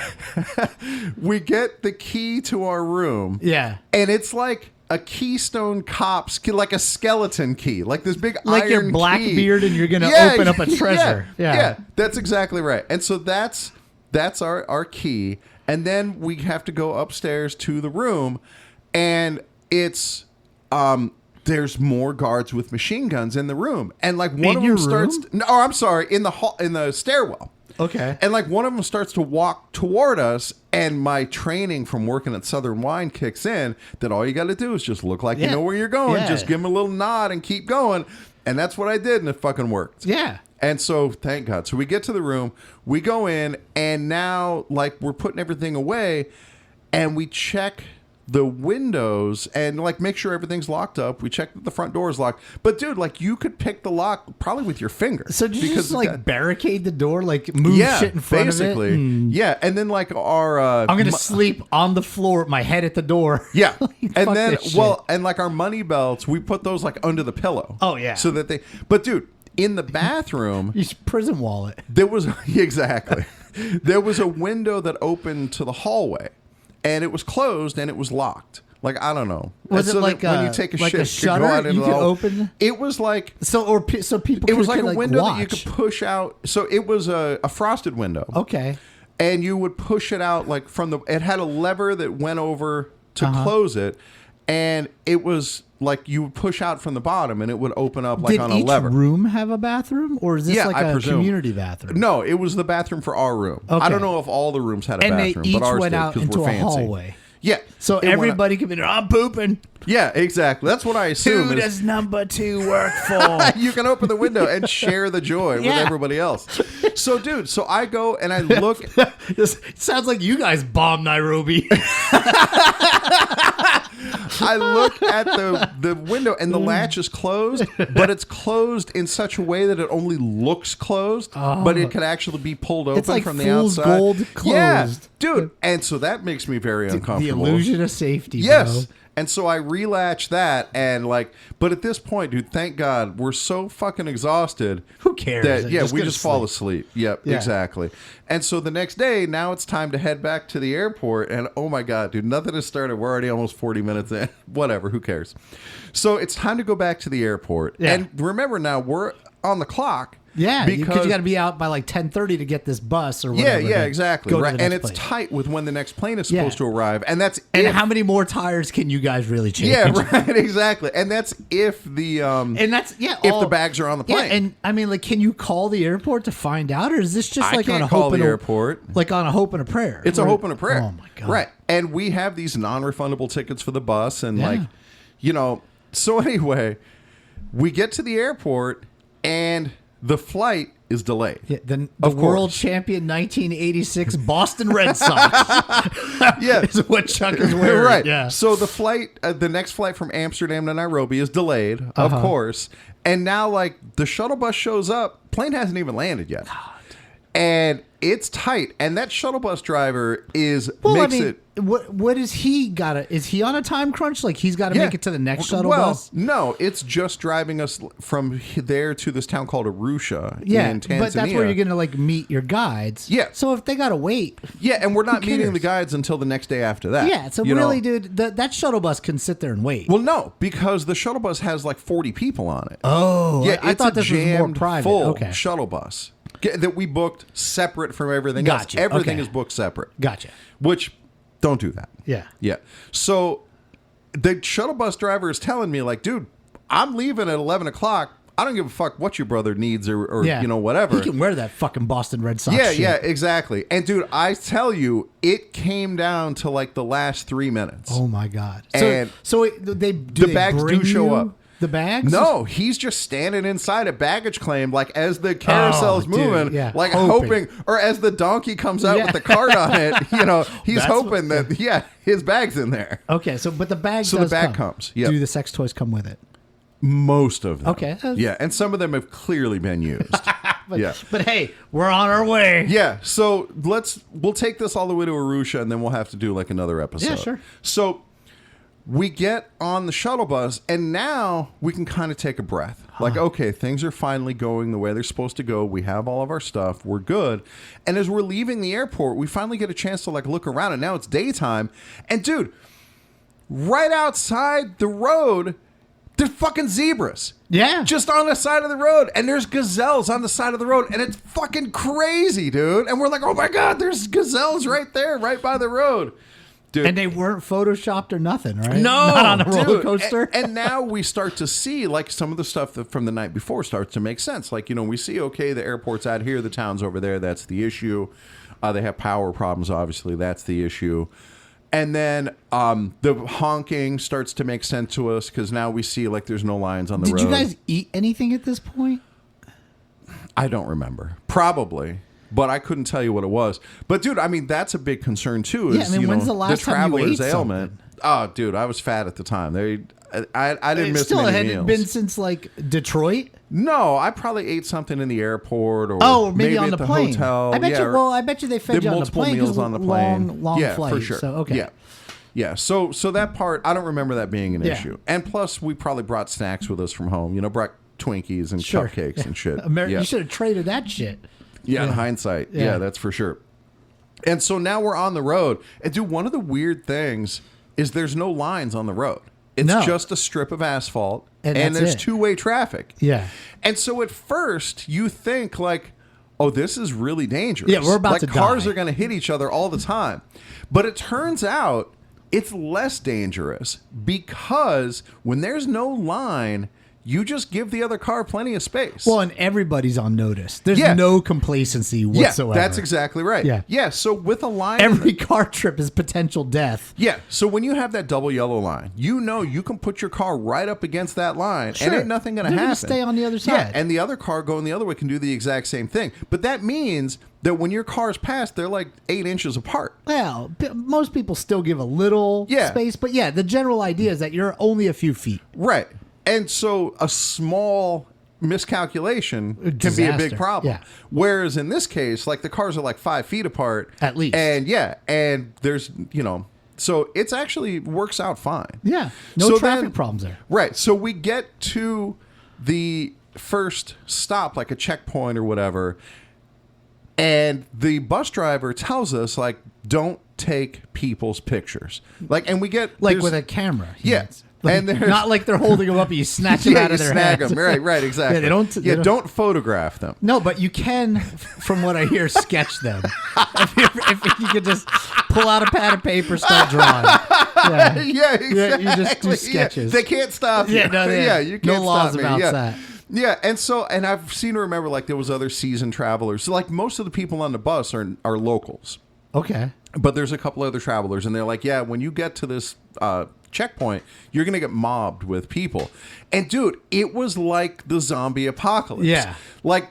[SPEAKER 3] we get the key to our room.
[SPEAKER 2] yeah.
[SPEAKER 3] And it's like a Keystone Cops, like a skeleton key, like this big
[SPEAKER 2] Like
[SPEAKER 3] iron
[SPEAKER 2] your
[SPEAKER 3] key.
[SPEAKER 2] Blackbeard and you're gonna open up a treasure. Yeah.
[SPEAKER 3] That's exactly right. And so that's our key. And then we have to go upstairs to the room, and it's there's more guards with machine guns in the room, and like one
[SPEAKER 2] In
[SPEAKER 3] of
[SPEAKER 2] your
[SPEAKER 3] them starts.
[SPEAKER 2] room?
[SPEAKER 3] No, I'm sorry, in the hall, in the stairwell.
[SPEAKER 2] Okay.
[SPEAKER 3] And like one of them starts to walk toward us, and my training from working at Southern Wine kicks in that all you got to do is just look like you
[SPEAKER 2] Yeah.
[SPEAKER 3] know where you're going.
[SPEAKER 2] Yeah.
[SPEAKER 3] Just give them a little nod and keep going. And that's what I did, and it fucking worked.
[SPEAKER 2] Yeah.
[SPEAKER 3] And so, thank God. So we get to the room, we go in, and now like we're putting everything away, and we check the windows and like make sure everything's locked up. We check that the front door is locked. But dude, like you could pick the lock probably with your finger.
[SPEAKER 2] So did you just
[SPEAKER 3] the
[SPEAKER 2] like
[SPEAKER 3] guy-
[SPEAKER 2] barricade the door, like move
[SPEAKER 3] yeah,
[SPEAKER 2] shit in front
[SPEAKER 3] basically.
[SPEAKER 2] of it?
[SPEAKER 3] Yeah, and then like our
[SPEAKER 2] I'm gonna sleep on the floor with my head at the door.
[SPEAKER 3] yeah,
[SPEAKER 2] Like,
[SPEAKER 3] and
[SPEAKER 2] fuck
[SPEAKER 3] then
[SPEAKER 2] this shit.
[SPEAKER 3] well, and like our money belts, we put those like under the pillow.
[SPEAKER 2] Oh, yeah.
[SPEAKER 3] so that they. But dude, in the bathroom,
[SPEAKER 2] Your prison wallet.
[SPEAKER 3] there was exactly there was a window that opened to the hallway, and it was closed and it was locked. Like I don't know.
[SPEAKER 2] Was
[SPEAKER 3] And
[SPEAKER 2] it
[SPEAKER 3] that
[SPEAKER 2] like
[SPEAKER 3] when
[SPEAKER 2] a-
[SPEAKER 3] you take a
[SPEAKER 2] like
[SPEAKER 3] shit,
[SPEAKER 2] a shutter
[SPEAKER 3] you go out into
[SPEAKER 2] you
[SPEAKER 3] the
[SPEAKER 2] could
[SPEAKER 3] hall-
[SPEAKER 2] open?
[SPEAKER 3] It was like
[SPEAKER 2] So people.
[SPEAKER 3] it was
[SPEAKER 2] could,
[SPEAKER 3] like a window
[SPEAKER 2] watch.
[SPEAKER 3] that you could push out. So it was a frosted window.
[SPEAKER 2] Okay.
[SPEAKER 3] And you would push it out like from the. It had a lever that went over to
[SPEAKER 2] Uh-huh.
[SPEAKER 3] close it, and it was like you would push out from the bottom, and it would open up like
[SPEAKER 2] Did
[SPEAKER 3] on a
[SPEAKER 2] each
[SPEAKER 3] lever.
[SPEAKER 2] room have a bathroom, or is this
[SPEAKER 3] Yeah,
[SPEAKER 2] like
[SPEAKER 3] I
[SPEAKER 2] a
[SPEAKER 3] presume.
[SPEAKER 2] community bathroom?
[SPEAKER 3] No, it was the bathroom for our room.
[SPEAKER 2] Okay.
[SPEAKER 3] I don't know if all the rooms had a
[SPEAKER 2] And they
[SPEAKER 3] bathroom,
[SPEAKER 2] each
[SPEAKER 3] but ours
[SPEAKER 2] went
[SPEAKER 3] did,
[SPEAKER 2] out
[SPEAKER 3] 'cause
[SPEAKER 2] into
[SPEAKER 3] we're
[SPEAKER 2] a
[SPEAKER 3] fancy.
[SPEAKER 2] hallway.
[SPEAKER 3] Yeah.
[SPEAKER 2] So
[SPEAKER 3] It went
[SPEAKER 2] everybody came in. I'm pooping.
[SPEAKER 3] Yeah, exactly. That's what I assume.
[SPEAKER 2] Who
[SPEAKER 3] is
[SPEAKER 2] does number 2 work for?
[SPEAKER 3] you can open the window and share the joy with
[SPEAKER 2] Yeah.
[SPEAKER 3] everybody else. So, dude, so I go and I look.
[SPEAKER 2] This sounds like you guys bombed Nairobi.
[SPEAKER 3] I look at the window and the latch is closed, but it's closed in such a way that it only looks closed, but it could actually be pulled open
[SPEAKER 2] like
[SPEAKER 3] from the
[SPEAKER 2] fool's
[SPEAKER 3] outside.
[SPEAKER 2] gold
[SPEAKER 3] Yeah,
[SPEAKER 2] closed.
[SPEAKER 3] dude. And so that makes me very
[SPEAKER 2] the
[SPEAKER 3] uncomfortable.
[SPEAKER 2] illusion of safety.
[SPEAKER 3] Yes.
[SPEAKER 2] Bro.
[SPEAKER 3] And so I relatch that and like, but at this point, dude, thank God we're so fucking exhausted.
[SPEAKER 2] Who cares?
[SPEAKER 3] That, yeah,
[SPEAKER 2] Just
[SPEAKER 3] we
[SPEAKER 2] go to
[SPEAKER 3] just fall
[SPEAKER 2] sleep.
[SPEAKER 3] asleep. Yep,
[SPEAKER 2] Yeah.
[SPEAKER 3] exactly. And so the next day, now it's time to head back to the airport. And oh my God, dude, nothing has started. We're already almost 40 minutes in. Whatever, who cares? So it's time to go back to the airport.
[SPEAKER 2] Yeah.
[SPEAKER 3] And remember now, we're on the clock.
[SPEAKER 2] Yeah, because you got to
[SPEAKER 3] be.
[SPEAKER 2] be out by like 10:30 to get this bus or
[SPEAKER 3] Yeah,
[SPEAKER 2] whatever.
[SPEAKER 3] yeah,
[SPEAKER 2] to
[SPEAKER 3] exactly.
[SPEAKER 2] go to
[SPEAKER 3] Right.
[SPEAKER 2] the
[SPEAKER 3] And
[SPEAKER 2] next
[SPEAKER 3] it's
[SPEAKER 2] place.
[SPEAKER 3] tight with when the next plane is
[SPEAKER 2] Yeah.
[SPEAKER 3] supposed to arrive. And that's
[SPEAKER 2] And
[SPEAKER 3] if,
[SPEAKER 2] how many more tires can you guys really change?
[SPEAKER 3] yeah, right, exactly. And that's if the
[SPEAKER 2] And that's
[SPEAKER 3] if the bags are on the
[SPEAKER 2] Yeah,
[SPEAKER 3] plane.
[SPEAKER 2] and I mean, like, can you call the airport to find out, or is this just
[SPEAKER 3] I
[SPEAKER 2] like
[SPEAKER 3] can't
[SPEAKER 2] on a
[SPEAKER 3] call
[SPEAKER 2] hope
[SPEAKER 3] the
[SPEAKER 2] and a,
[SPEAKER 3] airport.
[SPEAKER 2] like on a hope and a prayer?
[SPEAKER 3] It's a
[SPEAKER 2] Or-
[SPEAKER 3] hope and a prayer.
[SPEAKER 2] Oh my god!
[SPEAKER 3] Right. And we have these non-refundable tickets for the bus and
[SPEAKER 2] Yeah.
[SPEAKER 3] like, you know, so anyway, we get to the airport and the flight is delayed.
[SPEAKER 2] Yeah, the
[SPEAKER 3] Of
[SPEAKER 2] world
[SPEAKER 3] course.
[SPEAKER 2] champion 1986 Boston Red Sox
[SPEAKER 3] Yeah.
[SPEAKER 2] is what Chuck is wearing.
[SPEAKER 3] Right.
[SPEAKER 2] Yeah.
[SPEAKER 3] So the flight, the next flight from Amsterdam to Nairobi is delayed, of course. And now, like, the shuttle bus shows up. Plane hasn't even landed yet. And it's tight. And that shuttle bus driver
[SPEAKER 2] Well,
[SPEAKER 3] makes
[SPEAKER 2] I mean,
[SPEAKER 3] it.
[SPEAKER 2] what is he got to? Is he on a time crunch? Like he's got to make it to the next shuttle
[SPEAKER 3] well,
[SPEAKER 2] bus?
[SPEAKER 3] no, it's just driving us from there to this town called Arusha
[SPEAKER 2] Yeah,
[SPEAKER 3] in Tanzania.
[SPEAKER 2] but that's where you're gonna like meet your guides.
[SPEAKER 3] Yeah.
[SPEAKER 2] So if they gotta wait,
[SPEAKER 3] Yeah, and we're not
[SPEAKER 2] Who
[SPEAKER 3] meeting
[SPEAKER 2] cares?
[SPEAKER 3] the guides until the next day after that.
[SPEAKER 2] yeah. So
[SPEAKER 3] you know?
[SPEAKER 2] really, dude, that shuttle bus can sit there and wait.
[SPEAKER 3] Well, no, because the shuttle bus has like 40 people on it.
[SPEAKER 2] Oh,
[SPEAKER 3] yeah,
[SPEAKER 2] I
[SPEAKER 3] it's
[SPEAKER 2] thought
[SPEAKER 3] a
[SPEAKER 2] this was more
[SPEAKER 3] jammed,
[SPEAKER 2] private.
[SPEAKER 3] full
[SPEAKER 2] Okay,
[SPEAKER 3] shuttle bus that we booked separate from everything
[SPEAKER 2] Gotcha,
[SPEAKER 3] else. Everything
[SPEAKER 2] okay.
[SPEAKER 3] is booked separate.
[SPEAKER 2] gotcha.
[SPEAKER 3] Which, don't do that.
[SPEAKER 2] Yeah.
[SPEAKER 3] Yeah. So the shuttle bus driver is telling me, like, dude, I'm leaving at 11 o'clock. I don't give a fuck what your brother needs or
[SPEAKER 2] Yeah.
[SPEAKER 3] whatever.
[SPEAKER 2] He can wear that fucking Boston Red Sox
[SPEAKER 3] Yeah,
[SPEAKER 2] shit.
[SPEAKER 3] yeah, exactly. And dude, I tell you, it came down to like the last 3 minutes.
[SPEAKER 2] Oh my god.
[SPEAKER 3] And
[SPEAKER 2] They
[SPEAKER 3] bags
[SPEAKER 2] bring
[SPEAKER 3] do show
[SPEAKER 2] you
[SPEAKER 3] up.
[SPEAKER 2] The bags?
[SPEAKER 3] No, he's just standing inside a baggage claim, like as the carousel's
[SPEAKER 2] dude,
[SPEAKER 3] moving,
[SPEAKER 2] yeah,
[SPEAKER 3] like
[SPEAKER 2] hoping.
[SPEAKER 3] or as the donkey comes out
[SPEAKER 2] Yeah.
[SPEAKER 3] with the cart on it, he's
[SPEAKER 2] That's
[SPEAKER 3] hoping that his bag's in there.
[SPEAKER 2] Okay, but the bag.
[SPEAKER 3] So
[SPEAKER 2] does
[SPEAKER 3] the bag
[SPEAKER 2] come.
[SPEAKER 3] comes, yep.
[SPEAKER 2] Do the sex toys come with it?
[SPEAKER 3] Most of them.
[SPEAKER 2] Okay.
[SPEAKER 3] Yeah, and some of them have clearly been used. Yeah.
[SPEAKER 2] But hey, we're on our way.
[SPEAKER 3] Yeah, so we'll take this all the way to Arusha, and then we'll have to do like another episode.
[SPEAKER 2] Yeah, sure.
[SPEAKER 3] So we get on the shuttle bus, and now we can kind of take a breath. Like, okay, things are finally going the way they're supposed to go. We have all of our stuff. We're good. And as we're leaving the airport, we finally get a chance to like look around, and now it's daytime. And dude, right outside the road, there's fucking zebras.
[SPEAKER 2] Yeah.
[SPEAKER 3] Just on the side of the road. And there's gazelles on the side of the road. And it's fucking crazy, dude. And we're like, oh my God, there's gazelles right there, right by the road. Dude.
[SPEAKER 2] And they weren't photoshopped or nothing, right?
[SPEAKER 3] No,
[SPEAKER 2] Not on a
[SPEAKER 3] dude.
[SPEAKER 2] roller coaster.
[SPEAKER 3] And now we start to see like some of the stuff that from the night before starts to make sense. Like, we see, okay, the airport's out here, the town's over there. That's the issue. They have power problems, obviously. That's the issue. And then the honking starts to make sense to us because now we see like there's no lines on the road.
[SPEAKER 2] Did you guys eat anything at this point?
[SPEAKER 3] I don't remember. Probably. But I couldn't tell you what it was. But dude, I mean, that's a big concern too. Is,
[SPEAKER 2] Yeah, I mean, when's the last time you ate
[SPEAKER 3] ailment. Oh, dude, I was fat at the time. I didn't miss
[SPEAKER 2] Still,
[SPEAKER 3] many
[SPEAKER 2] had
[SPEAKER 3] meals.
[SPEAKER 2] it been since like Detroit?
[SPEAKER 3] No, I probably ate something in the airport or
[SPEAKER 2] Oh, maybe on
[SPEAKER 3] at
[SPEAKER 2] the plane.
[SPEAKER 3] hotel.
[SPEAKER 2] I bet
[SPEAKER 3] Yeah,
[SPEAKER 2] you. Well, I bet you they fed
[SPEAKER 3] did
[SPEAKER 2] you on the
[SPEAKER 3] multiple
[SPEAKER 2] plane. 'cause
[SPEAKER 3] meals on the plane.
[SPEAKER 2] Long
[SPEAKER 3] yeah,
[SPEAKER 2] flight.
[SPEAKER 3] for sure.
[SPEAKER 2] So okay.
[SPEAKER 3] Yeah. So that part, I don't remember that being an
[SPEAKER 2] Yeah.
[SPEAKER 3] issue. And plus, we probably brought snacks with us from home. Brought Twinkies and
[SPEAKER 2] Sure.
[SPEAKER 3] cupcakes and shit.
[SPEAKER 2] You should have traded that shit.
[SPEAKER 3] Yeah, in hindsight.
[SPEAKER 2] Yeah.
[SPEAKER 3] Yeah, that's for sure. And so now we're on the road. And dude, one of the weird things is there's no lines on the road. It's
[SPEAKER 2] No.
[SPEAKER 3] just a strip of asphalt
[SPEAKER 2] And
[SPEAKER 3] and
[SPEAKER 2] that's
[SPEAKER 3] there's
[SPEAKER 2] it.
[SPEAKER 3] two-way traffic.
[SPEAKER 2] Yeah.
[SPEAKER 3] And so at first you think like, oh, this is really dangerous.
[SPEAKER 2] Yeah, we're about
[SPEAKER 3] like
[SPEAKER 2] to
[SPEAKER 3] cars
[SPEAKER 2] die.
[SPEAKER 3] are going to hit each other all the time. But it turns out it's less dangerous because when there's no line, you just give the other car plenty of space.
[SPEAKER 2] Well, and everybody's on notice. There's
[SPEAKER 3] Yeah.
[SPEAKER 2] no complacency whatsoever.
[SPEAKER 3] Yeah, that's exactly right.
[SPEAKER 2] Yeah.
[SPEAKER 3] Yeah, so with a line...
[SPEAKER 2] Every car trip is potential death.
[SPEAKER 3] Yeah, so when you have that double yellow line, you can put your car right up against that line
[SPEAKER 2] Sure.
[SPEAKER 3] and ain't nothing going to
[SPEAKER 2] They're
[SPEAKER 3] happen.
[SPEAKER 2] gonna stay on the other
[SPEAKER 3] Yeah,
[SPEAKER 2] side.
[SPEAKER 3] and the other car going the other way can do the exact same thing. But that means that when your cars pass, they're like 8 inches apart.
[SPEAKER 2] Well, most people still give a little
[SPEAKER 3] Yeah.
[SPEAKER 2] space, but yeah, the general idea is that you're only a few feet.
[SPEAKER 3] Right. And so a small miscalculation can be a
[SPEAKER 2] Disaster.
[SPEAKER 3] big problem.
[SPEAKER 2] Yeah.
[SPEAKER 3] Whereas in this case, like the cars are like 5 feet apart.
[SPEAKER 2] At least.
[SPEAKER 3] And and there's, so it's actually works out fine.
[SPEAKER 2] Yeah, no
[SPEAKER 3] So
[SPEAKER 2] traffic
[SPEAKER 3] then-
[SPEAKER 2] problems there.
[SPEAKER 3] Right. So we get to the first stop, like a checkpoint or whatever, and the bus driver tells us, like, don't take people's pictures. Like, and we get
[SPEAKER 2] Like
[SPEAKER 3] there's-
[SPEAKER 2] with a camera. he
[SPEAKER 3] Yeah.
[SPEAKER 2] means. Like,
[SPEAKER 3] And there's-
[SPEAKER 2] not like they're holding them up and you snatch them
[SPEAKER 3] yeah,
[SPEAKER 2] out of
[SPEAKER 3] you
[SPEAKER 2] their
[SPEAKER 3] snag
[SPEAKER 2] hands.
[SPEAKER 3] them. Right, exactly.
[SPEAKER 2] Yeah, they don't-
[SPEAKER 3] Yeah,
[SPEAKER 2] they
[SPEAKER 3] don't photograph them.
[SPEAKER 2] No, but you can, from what I hear, sketch them. if you could just pull out a pad of paper, start drawing. Yeah.
[SPEAKER 3] Yeah, exactly.
[SPEAKER 2] you just do
[SPEAKER 3] Yeah,
[SPEAKER 2] sketches.
[SPEAKER 3] they can't stop you.
[SPEAKER 2] Yeah, no,
[SPEAKER 3] you
[SPEAKER 2] no
[SPEAKER 3] can't
[SPEAKER 2] laws
[SPEAKER 3] stop me.
[SPEAKER 2] about
[SPEAKER 3] yeah.
[SPEAKER 2] that.
[SPEAKER 3] Yeah, and I've seen to remember like there was other seasoned travelers. So like most of the people on the bus are locals.
[SPEAKER 2] Okay.
[SPEAKER 3] But there's a couple other travelers, and they're like, yeah, when you get to this checkpoint, you're going to get mobbed with people. And, dude, it was like the zombie apocalypse.
[SPEAKER 2] Yeah.
[SPEAKER 3] Like,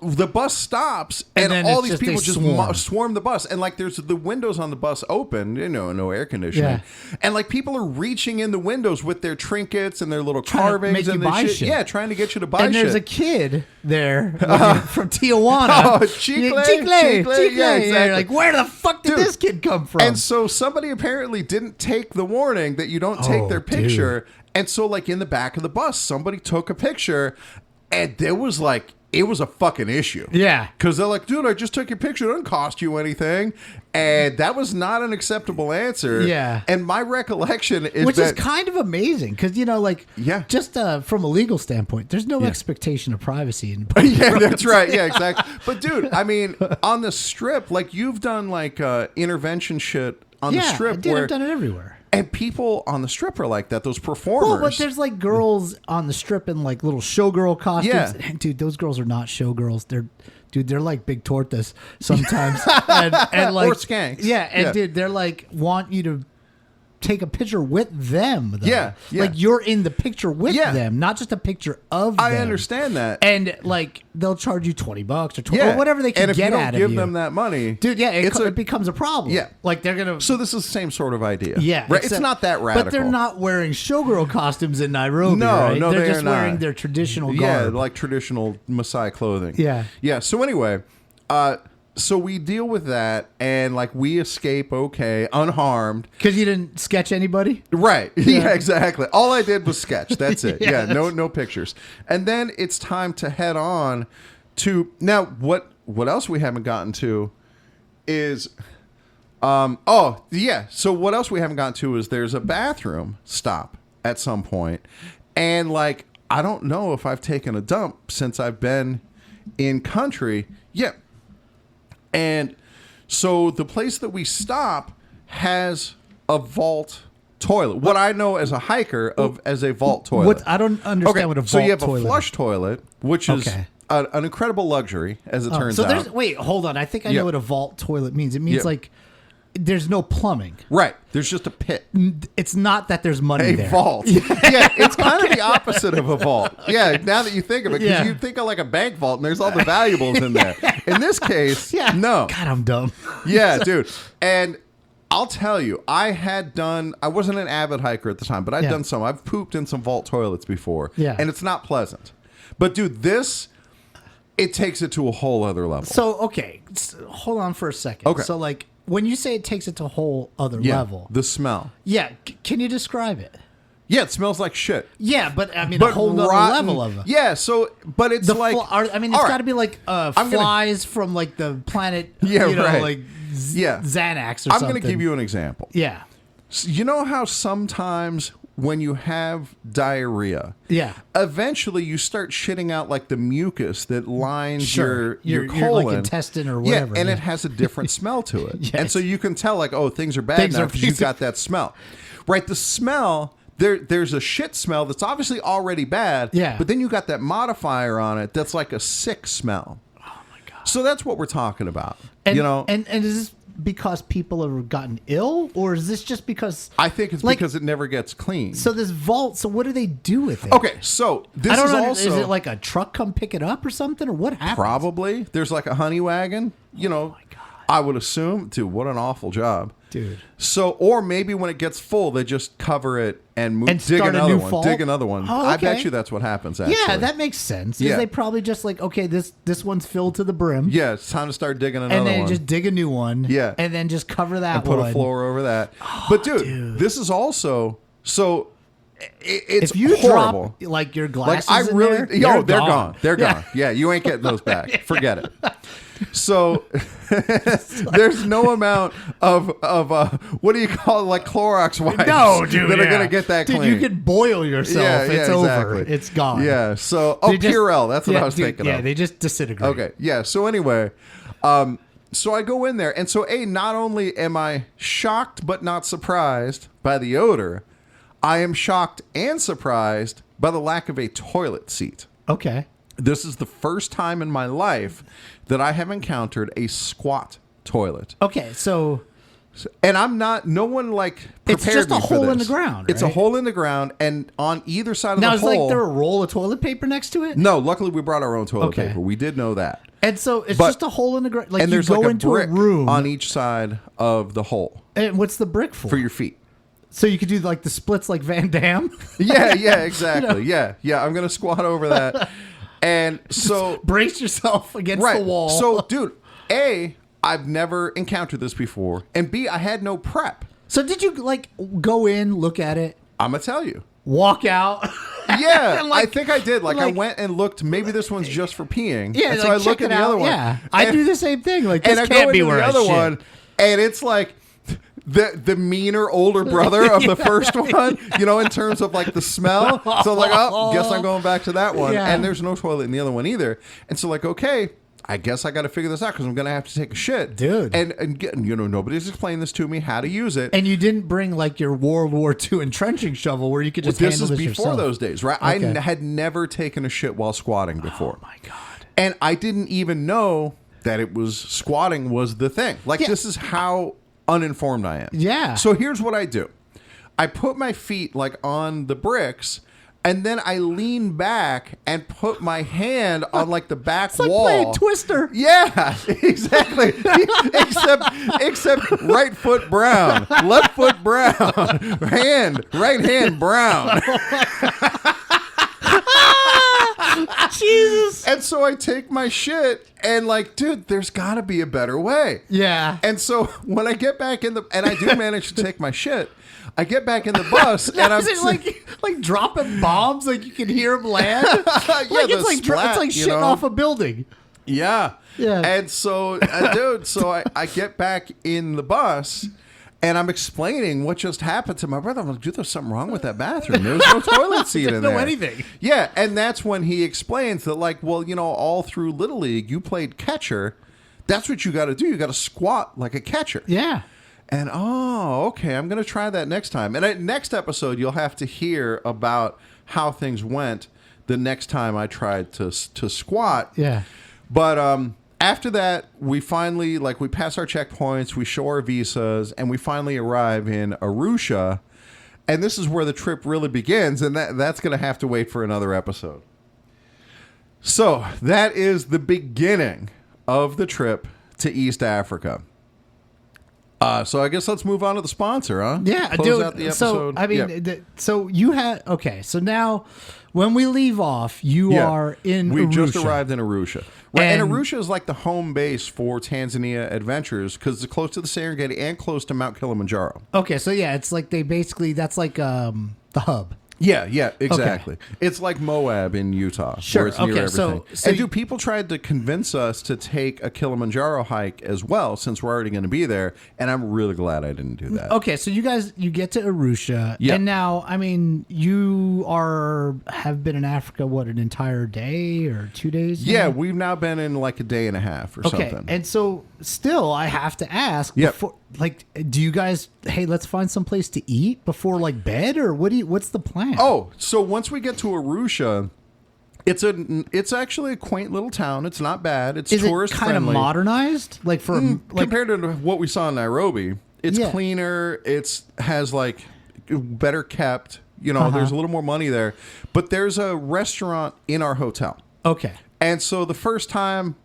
[SPEAKER 3] the bus stops,
[SPEAKER 2] And
[SPEAKER 3] and
[SPEAKER 2] then
[SPEAKER 3] all
[SPEAKER 2] it's
[SPEAKER 3] these
[SPEAKER 2] just- they
[SPEAKER 3] people just
[SPEAKER 2] swarm.
[SPEAKER 3] swarm the bus. And, like, there's the windows on the bus open, no air conditioning.
[SPEAKER 2] Yeah.
[SPEAKER 3] And, like, people are reaching in the windows with their trinkets and their little
[SPEAKER 2] Trying to
[SPEAKER 3] carvings
[SPEAKER 2] make you
[SPEAKER 3] and their
[SPEAKER 2] buy
[SPEAKER 3] shit.
[SPEAKER 2] shit.
[SPEAKER 3] Yeah, trying to get you to buy
[SPEAKER 2] And
[SPEAKER 3] shit.
[SPEAKER 2] there's a kid there from Tijuana.
[SPEAKER 3] Oh, Chicle?
[SPEAKER 2] Chicle.
[SPEAKER 3] Yeah,
[SPEAKER 2] Yeah,
[SPEAKER 3] exactly.
[SPEAKER 2] you're like, where the fuck did
[SPEAKER 3] Dude.
[SPEAKER 2] this kid come from?
[SPEAKER 3] And so somebody apparently didn't take the warning that you don't take
[SPEAKER 2] Oh,
[SPEAKER 3] their picture. And so, like, in the back of the bus, somebody took a picture, and there was like, it was a fucking issue.
[SPEAKER 2] Yeah.
[SPEAKER 3] Because they're like, dude, I just took your picture. It doesn't cost you anything. And that was not an acceptable answer.
[SPEAKER 2] Yeah.
[SPEAKER 3] And my recollection is
[SPEAKER 2] Which
[SPEAKER 3] that.
[SPEAKER 2] is kind of amazing because,
[SPEAKER 3] Yeah.
[SPEAKER 2] just from a legal standpoint, there's no expectation of privacy.
[SPEAKER 3] Yeah, that's right. Yeah, exactly. But, dude, I mean, on the strip, like, you've done, like, intervention shit on the strip
[SPEAKER 2] I did.
[SPEAKER 3] where.
[SPEAKER 2] I've done it everywhere.
[SPEAKER 3] And people on the strip are like that. Those performers.
[SPEAKER 2] Well, but there's like girls on the strip in like little showgirl costumes.
[SPEAKER 3] Yeah.
[SPEAKER 2] And, dude, those girls are not showgirls. They're like big tortas sometimes. and like
[SPEAKER 3] Or skanks.
[SPEAKER 2] Yeah, and
[SPEAKER 3] Yeah.
[SPEAKER 2] dude, they're like want you to take a picture with them. Though.
[SPEAKER 3] Yeah.
[SPEAKER 2] Like you're in the picture with
[SPEAKER 3] Yeah.
[SPEAKER 2] them, not just a picture of them.
[SPEAKER 3] I understand that.
[SPEAKER 2] And like they'll charge you $20 or 20 or whatever they can
[SPEAKER 3] and if
[SPEAKER 2] get
[SPEAKER 3] you don't
[SPEAKER 2] out
[SPEAKER 3] give
[SPEAKER 2] of you.
[SPEAKER 3] them that money,
[SPEAKER 2] Dude, yeah,
[SPEAKER 3] it's
[SPEAKER 2] it becomes a problem.
[SPEAKER 3] Yeah.
[SPEAKER 2] Like they're gonna.
[SPEAKER 3] So this is the same sort of idea.
[SPEAKER 2] Yeah,
[SPEAKER 3] right. It's
[SPEAKER 2] except-
[SPEAKER 3] not that radical.
[SPEAKER 2] But they're not wearing showgirl costumes in Nairobi.
[SPEAKER 3] No,
[SPEAKER 2] right?
[SPEAKER 3] no,
[SPEAKER 2] they're
[SPEAKER 3] they
[SPEAKER 2] just
[SPEAKER 3] are not.
[SPEAKER 2] wearing their traditional
[SPEAKER 3] Yeah,
[SPEAKER 2] garb.
[SPEAKER 3] like traditional Maasai clothing.
[SPEAKER 2] Yeah.
[SPEAKER 3] Yeah. So anyway, so we deal with that, and like we escape okay, unharmed.
[SPEAKER 2] Because you didn't sketch anybody.
[SPEAKER 3] Right. Yeah. Exactly. All I did was sketch. That's it.
[SPEAKER 2] Yeah,
[SPEAKER 3] Yeah. No pictures. And then it's time to head on to now. What else we haven't gotten to is. Oh yeah. So what else we haven't gotten to is there's a bathroom stop at some point, and like I don't know if I've taken a dump since I've been in country. Yeah. And so the place that we stop has a vault toilet. What I know as a hiker as a vault toilet.
[SPEAKER 2] What I don't understand what a vault
[SPEAKER 3] so you have
[SPEAKER 2] toilet
[SPEAKER 3] a flush toilet, which is
[SPEAKER 2] Okay.
[SPEAKER 3] an incredible luxury, as it turns
[SPEAKER 2] so
[SPEAKER 3] out.
[SPEAKER 2] there's wait, hold on. I think I
[SPEAKER 3] Yeah.
[SPEAKER 2] know what a vault toilet means. It means
[SPEAKER 3] Yeah.
[SPEAKER 2] like there's no plumbing.
[SPEAKER 3] Right. There's just a pit.
[SPEAKER 2] It's not that there's money
[SPEAKER 3] A
[SPEAKER 2] there.
[SPEAKER 3] vault. Yeah, it's kind of the opposite of a vault. Yeah, now that you think of it, because
[SPEAKER 2] Yeah.
[SPEAKER 3] you think of like a bank vault and there's all the valuables in there. In this case,
[SPEAKER 2] Yeah.
[SPEAKER 3] no.
[SPEAKER 2] God, I'm dumb.
[SPEAKER 3] Yeah, dude. And I'll tell you, I wasn't an avid hiker at the time, but I'd
[SPEAKER 2] Yeah.
[SPEAKER 3] done some. I've pooped in some vault toilets before.
[SPEAKER 2] Yeah.
[SPEAKER 3] And it's not pleasant. But dude, it takes it to a whole other level.
[SPEAKER 2] So okay, hold on for a second.
[SPEAKER 3] Okay.
[SPEAKER 2] So like when you say it takes it to a whole other
[SPEAKER 3] yeah,
[SPEAKER 2] level,
[SPEAKER 3] the smell.
[SPEAKER 2] yeah, can you describe it?
[SPEAKER 3] Yeah, it smells like shit.
[SPEAKER 2] Yeah, but I mean
[SPEAKER 3] But
[SPEAKER 2] a whole other
[SPEAKER 3] rotten-
[SPEAKER 2] level of it.
[SPEAKER 3] Yeah, so but it's
[SPEAKER 2] The
[SPEAKER 3] like
[SPEAKER 2] I mean,
[SPEAKER 3] all
[SPEAKER 2] it's
[SPEAKER 3] right.
[SPEAKER 2] got to be like
[SPEAKER 3] gonna-
[SPEAKER 2] flies from like the planet.
[SPEAKER 3] Yeah,
[SPEAKER 2] you know,
[SPEAKER 3] right.
[SPEAKER 2] like
[SPEAKER 3] Yeah.
[SPEAKER 2] Xanax or
[SPEAKER 3] I'm
[SPEAKER 2] something.
[SPEAKER 3] going to give you an example.
[SPEAKER 2] Yeah,
[SPEAKER 3] You know how sometimes when you have diarrhea,
[SPEAKER 2] yeah.
[SPEAKER 3] eventually you start shitting out like the mucus that lines
[SPEAKER 2] Sure.
[SPEAKER 3] your
[SPEAKER 2] Your,
[SPEAKER 3] colon,
[SPEAKER 2] like intestine or whatever.
[SPEAKER 3] Yeah, and it has a different smell to it,
[SPEAKER 2] Yes.
[SPEAKER 3] and so you can tell like, oh, things are bad
[SPEAKER 2] Things
[SPEAKER 3] now
[SPEAKER 2] are-
[SPEAKER 3] because you got that smell, right? The smell. There's a shit smell that's obviously already bad,
[SPEAKER 2] Yeah.
[SPEAKER 3] but then you got that modifier on it that's like a sick smell.
[SPEAKER 2] Oh my god.
[SPEAKER 3] So that's what we're talking about.
[SPEAKER 2] And,
[SPEAKER 3] you know,
[SPEAKER 2] and is this because people have gotten ill, or is this just because?
[SPEAKER 3] I think it's
[SPEAKER 2] like-
[SPEAKER 3] because it never gets clean.
[SPEAKER 2] So this vault. So what do they do with it?
[SPEAKER 3] Okay, so this
[SPEAKER 2] I don't
[SPEAKER 3] is
[SPEAKER 2] know.
[SPEAKER 3] also
[SPEAKER 2] Is it like a truck come pick it up or something, or what happens?
[SPEAKER 3] probably there's like a honey wagon. You know,
[SPEAKER 2] my God.
[SPEAKER 3] I would assume. Dude, what an awful job,
[SPEAKER 2] Dude.
[SPEAKER 3] So, or maybe when it gets full, they just cover it and move,
[SPEAKER 2] And
[SPEAKER 3] dig
[SPEAKER 2] start a
[SPEAKER 3] another
[SPEAKER 2] new
[SPEAKER 3] one,
[SPEAKER 2] vault?
[SPEAKER 3] dig another one.
[SPEAKER 2] Oh,
[SPEAKER 3] I bet
[SPEAKER 2] okay.
[SPEAKER 3] you that's what happens. Actually,
[SPEAKER 2] Yeah, that makes sense.
[SPEAKER 3] Yeah.
[SPEAKER 2] Is they probably just like, okay, this one's filled to the brim.
[SPEAKER 3] Yeah, it's time to start digging another
[SPEAKER 2] And then
[SPEAKER 3] one.
[SPEAKER 2] just dig a new one.
[SPEAKER 3] Yeah.
[SPEAKER 2] And then just cover that
[SPEAKER 3] and put
[SPEAKER 2] one.
[SPEAKER 3] a floor over that. But dude, this is also so. It's
[SPEAKER 2] If you
[SPEAKER 3] horrible.
[SPEAKER 2] drop like your
[SPEAKER 3] Like
[SPEAKER 2] glasses,
[SPEAKER 3] I
[SPEAKER 2] in
[SPEAKER 3] really,
[SPEAKER 2] there,
[SPEAKER 3] they're gone. They're
[SPEAKER 2] Yeah.
[SPEAKER 3] gone. Yeah, you ain't getting those back. Forget it. So there's no amount of what do you call it, like Clorox wipes
[SPEAKER 2] No, dude,
[SPEAKER 3] that are
[SPEAKER 2] yeah.
[SPEAKER 3] gonna get that
[SPEAKER 2] Dude,
[SPEAKER 3] clean.
[SPEAKER 2] you can boil yourself.
[SPEAKER 3] yeah,
[SPEAKER 2] It's
[SPEAKER 3] yeah,
[SPEAKER 2] over.
[SPEAKER 3] exactly.
[SPEAKER 2] It's gone.
[SPEAKER 3] Yeah. So
[SPEAKER 2] They just-
[SPEAKER 3] Purell. That's what
[SPEAKER 2] yeah,
[SPEAKER 3] I was
[SPEAKER 2] dude,
[SPEAKER 3] thinking
[SPEAKER 2] Yeah,
[SPEAKER 3] of.
[SPEAKER 2] they just disintegrate.
[SPEAKER 3] Okay. Yeah. So anyway, so I go in there, and so not only am I shocked but not surprised by the odor, I am shocked and surprised by the lack of a toilet seat.
[SPEAKER 2] Okay.
[SPEAKER 3] This is the first time in my life that I have encountered a squat toilet.
[SPEAKER 2] Okay. So
[SPEAKER 3] And I'm not, no one like prepared
[SPEAKER 2] It's just a
[SPEAKER 3] me for
[SPEAKER 2] hole in
[SPEAKER 3] this.
[SPEAKER 2] the ground,
[SPEAKER 3] It's a
[SPEAKER 2] right?
[SPEAKER 3] hole in the ground, and on either side of
[SPEAKER 2] now
[SPEAKER 3] the
[SPEAKER 2] is
[SPEAKER 3] hole.
[SPEAKER 2] like there a roll of toilet paper next to it?
[SPEAKER 3] No, luckily we brought our own toilet
[SPEAKER 2] Okay.
[SPEAKER 3] paper. We did know that.
[SPEAKER 2] And so it's
[SPEAKER 3] But-
[SPEAKER 2] just a hole in the ground. Like
[SPEAKER 3] And
[SPEAKER 2] you
[SPEAKER 3] there's
[SPEAKER 2] go
[SPEAKER 3] like a
[SPEAKER 2] into
[SPEAKER 3] brick
[SPEAKER 2] a room.
[SPEAKER 3] on each side of the hole
[SPEAKER 2] And what's the brick for?
[SPEAKER 3] for your feet.
[SPEAKER 2] So you could do like the splits like Van Damme?
[SPEAKER 3] Yeah, yeah, exactly. Yeah, yeah. I'm gonna squat over that, and so
[SPEAKER 2] Brace yourself against
[SPEAKER 3] right.
[SPEAKER 2] the wall.
[SPEAKER 3] So, dude, A, I've never encountered this before, and B, I had no prep.
[SPEAKER 2] So did you like go in, look at it,
[SPEAKER 3] I'm gonna tell you.
[SPEAKER 2] walk out?
[SPEAKER 3] Yeah,
[SPEAKER 2] And, like-
[SPEAKER 3] I think I did. Like, I
[SPEAKER 2] like-
[SPEAKER 3] went and looked. Maybe this one's just for peeing.
[SPEAKER 2] Yeah,
[SPEAKER 3] and so
[SPEAKER 2] like,
[SPEAKER 3] I look
[SPEAKER 2] check
[SPEAKER 3] at
[SPEAKER 2] it
[SPEAKER 3] the
[SPEAKER 2] out.
[SPEAKER 3] other one.
[SPEAKER 2] Yeah, I
[SPEAKER 3] and-
[SPEAKER 2] do the same thing. Like
[SPEAKER 3] And
[SPEAKER 2] this
[SPEAKER 3] I
[SPEAKER 2] can't
[SPEAKER 3] go
[SPEAKER 2] be
[SPEAKER 3] into
[SPEAKER 2] where
[SPEAKER 3] the
[SPEAKER 2] I
[SPEAKER 3] other
[SPEAKER 2] shit.
[SPEAKER 3] one, and it's like the meaner older brother of the first one, you know, in terms of like the smell. So like, oh, guess I'm going back to that one.
[SPEAKER 2] Yeah.
[SPEAKER 3] And there's no toilet in the other one either. And so like, okay, I guess I got to figure this out because I'm going to have to take a shit.
[SPEAKER 2] Dude.
[SPEAKER 3] And get, nobody's explained this to me, how to use it.
[SPEAKER 2] And you didn't bring like your World War II entrenching shovel where you could just
[SPEAKER 3] This
[SPEAKER 2] handle
[SPEAKER 3] is
[SPEAKER 2] this
[SPEAKER 3] before
[SPEAKER 2] yourself.
[SPEAKER 3] those days, right?
[SPEAKER 2] Okay.
[SPEAKER 3] I had never taken a shit while squatting before.
[SPEAKER 2] Oh my God.
[SPEAKER 3] And I didn't even know that it was squatting was the thing. Like,
[SPEAKER 2] Yeah.
[SPEAKER 3] this is how uninformed I am.
[SPEAKER 2] Yeah.
[SPEAKER 3] So here's what I do. I put my feet like on the bricks, and then I lean back and put my hand on like the back
[SPEAKER 2] It's like
[SPEAKER 3] wall.
[SPEAKER 2] playing Twister.
[SPEAKER 3] Yeah, exactly. except right foot brown, left foot brown, right hand brown.
[SPEAKER 2] Jesus.
[SPEAKER 3] And so I take my shit and like, dude, there's got to be a better way.
[SPEAKER 2] Yeah.
[SPEAKER 3] And so when I get back in and I do manage to take my shit, I get back in the bus and
[SPEAKER 2] Now,
[SPEAKER 3] I'm
[SPEAKER 2] is it like dropping bombs like you can hear them land?
[SPEAKER 3] yeah,
[SPEAKER 2] Like
[SPEAKER 3] the
[SPEAKER 2] it's like
[SPEAKER 3] splat,
[SPEAKER 2] it's like
[SPEAKER 3] you
[SPEAKER 2] shitting
[SPEAKER 3] know?
[SPEAKER 2] off a building.
[SPEAKER 3] Yeah.
[SPEAKER 2] Yeah.
[SPEAKER 3] And so, dude, I get back in the bus and I'm explaining what just happened to my brother. I'm like, dude, there's something wrong with that bathroom. There was no toilet seat in
[SPEAKER 2] no
[SPEAKER 3] there.
[SPEAKER 2] anything.
[SPEAKER 3] Yeah. And that's when he explains that, like, well, all through Little League, you played catcher. That's what you got to do. You got to squat like a catcher.
[SPEAKER 2] Yeah.
[SPEAKER 3] And okay, I'm going to try that next time. And next episode, you'll have to hear about how things went the next time I tried to squat.
[SPEAKER 2] Yeah.
[SPEAKER 3] But after that, we finally, we pass our checkpoints, we show our visas, and we finally arrive in Arusha. And this is where the trip really begins, and that's going to have to wait for another episode. So that is the beginning of the trip to East Africa. So I guess let's move on to the sponsor, huh?
[SPEAKER 2] Yeah,
[SPEAKER 3] Close out the episode.
[SPEAKER 2] So I mean,
[SPEAKER 3] Yeah.
[SPEAKER 2] so you had So now, when we leave off, you
[SPEAKER 3] Yeah.
[SPEAKER 2] are in.
[SPEAKER 3] We
[SPEAKER 2] Arusha.
[SPEAKER 3] just arrived in Arusha. Right, and
[SPEAKER 2] And-
[SPEAKER 3] Arusha is like the home base for Tanzania Adventures because it's close to the Serengeti and close to Mount Kilimanjaro.
[SPEAKER 2] Okay, so yeah, it's like that's like the hub.
[SPEAKER 3] Yeah, exactly. It's like Moab in Utah.
[SPEAKER 2] Sure,
[SPEAKER 3] Where it's near
[SPEAKER 2] okay, so-
[SPEAKER 3] everything.
[SPEAKER 2] so
[SPEAKER 3] and
[SPEAKER 2] you-
[SPEAKER 3] people tried to convince us to take a Kilimanjaro hike as well since we're already going to be there. And I'm really glad I didn't do that.
[SPEAKER 2] Okay, so you get to Arusha,
[SPEAKER 3] Yeah.
[SPEAKER 2] and now I mean you have been in Africa an entire day or 2 days?
[SPEAKER 3] Yeah,
[SPEAKER 2] now?
[SPEAKER 3] we've now been in like a day and a half or
[SPEAKER 2] Okay,
[SPEAKER 3] something.
[SPEAKER 2] and so still I have to ask.
[SPEAKER 3] Yep.
[SPEAKER 2] Before, do you guys? Hey, let's find some place to eat before bed, or what's the plan?
[SPEAKER 3] Oh, so once we get to Arusha, it's actually a quaint little town. It's not bad. It's
[SPEAKER 2] is it
[SPEAKER 3] tourist
[SPEAKER 2] kind of
[SPEAKER 3] friendly.
[SPEAKER 2] modernized?
[SPEAKER 3] Compared to what we saw in Nairobi, it's
[SPEAKER 2] Yeah.
[SPEAKER 3] cleaner. It's has better kept.
[SPEAKER 2] Uh-huh.
[SPEAKER 3] There's a little more money there. But there's a restaurant in our hotel.
[SPEAKER 2] Okay.
[SPEAKER 3] And so the first time,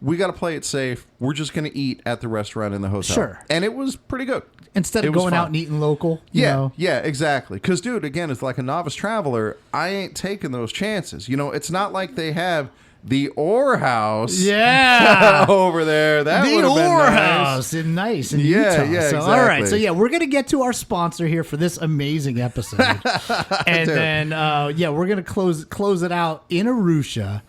[SPEAKER 3] we got to play it safe. We're just going to eat at the restaurant in the hotel.
[SPEAKER 2] Sure.
[SPEAKER 3] And it was pretty good.
[SPEAKER 2] Instead
[SPEAKER 3] It
[SPEAKER 2] of
[SPEAKER 3] was
[SPEAKER 2] going
[SPEAKER 3] fun.
[SPEAKER 2] out and eating local. you
[SPEAKER 3] Yeah,
[SPEAKER 2] know?
[SPEAKER 3] yeah, exactly. Because, dude, again, it's like a novice traveler. I ain't taking those chances. It's not like they have the Ore House
[SPEAKER 2] Yeah.
[SPEAKER 3] over there. That
[SPEAKER 2] The
[SPEAKER 3] would have been
[SPEAKER 2] Ore
[SPEAKER 3] nice.
[SPEAKER 2] House in
[SPEAKER 3] Yeah,
[SPEAKER 2] Utah.
[SPEAKER 3] yeah,
[SPEAKER 2] So, all right.
[SPEAKER 3] exactly.
[SPEAKER 2] So yeah, we're gonna get to our sponsor here for this amazing episode, and
[SPEAKER 3] Dude.
[SPEAKER 2] then we're gonna close it out in Arusha,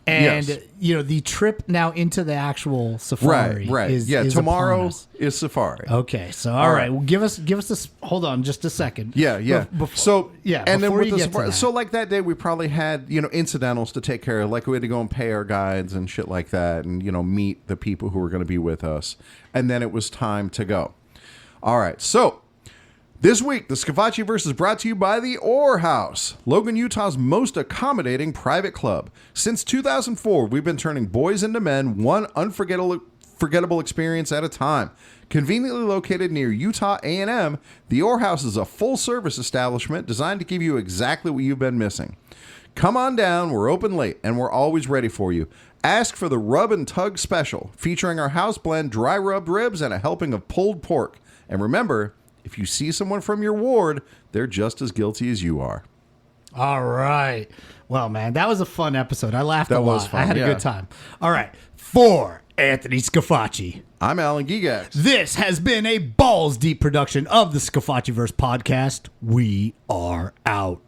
[SPEAKER 2] and
[SPEAKER 3] Yes.
[SPEAKER 2] the trip now into the actual safari.
[SPEAKER 3] Right.
[SPEAKER 2] Is,
[SPEAKER 3] Yeah,
[SPEAKER 2] is upon
[SPEAKER 3] tomorrow
[SPEAKER 2] us.
[SPEAKER 3] is safari.
[SPEAKER 2] Okay. So all
[SPEAKER 3] right.
[SPEAKER 2] right. Well, give us this. Hold on, just a second.
[SPEAKER 3] Yeah.
[SPEAKER 2] Before,
[SPEAKER 3] And then
[SPEAKER 2] before
[SPEAKER 3] with
[SPEAKER 2] you
[SPEAKER 3] the
[SPEAKER 2] get to
[SPEAKER 3] safari,
[SPEAKER 2] that.
[SPEAKER 3] so like that day we probably had incidentals to take care of. Like we had to go and pay our guides and shit like that, and meet the people who were going to be with us, and then it was time to go. All right. So this week, the Scavacci Verse is brought to you by the Ore House, Logan, Utah's most accommodating private club. Since 2004, we've been turning boys into men, one unforgettable experience at a time. Conveniently located near Utah A&M, the Ore House is a full-service establishment designed to give you exactly what you've been missing. Come on down, we're open late, and we're always ready for you. Ask for the Rub and Tug Special, featuring our house blend dry rubbed ribs and a helping of pulled pork. And remember, if you see someone from your ward, they're just as guilty as you are.
[SPEAKER 2] All right. Well, man, that was a fun episode. I laughed a lot.
[SPEAKER 3] was fun,
[SPEAKER 2] I had a
[SPEAKER 3] yeah.
[SPEAKER 2] good time. All right. For Anthony Scafacci,
[SPEAKER 3] I'm Alan Gigax.
[SPEAKER 2] this has been a balls deep production of the Scafacciverse podcast. We are out.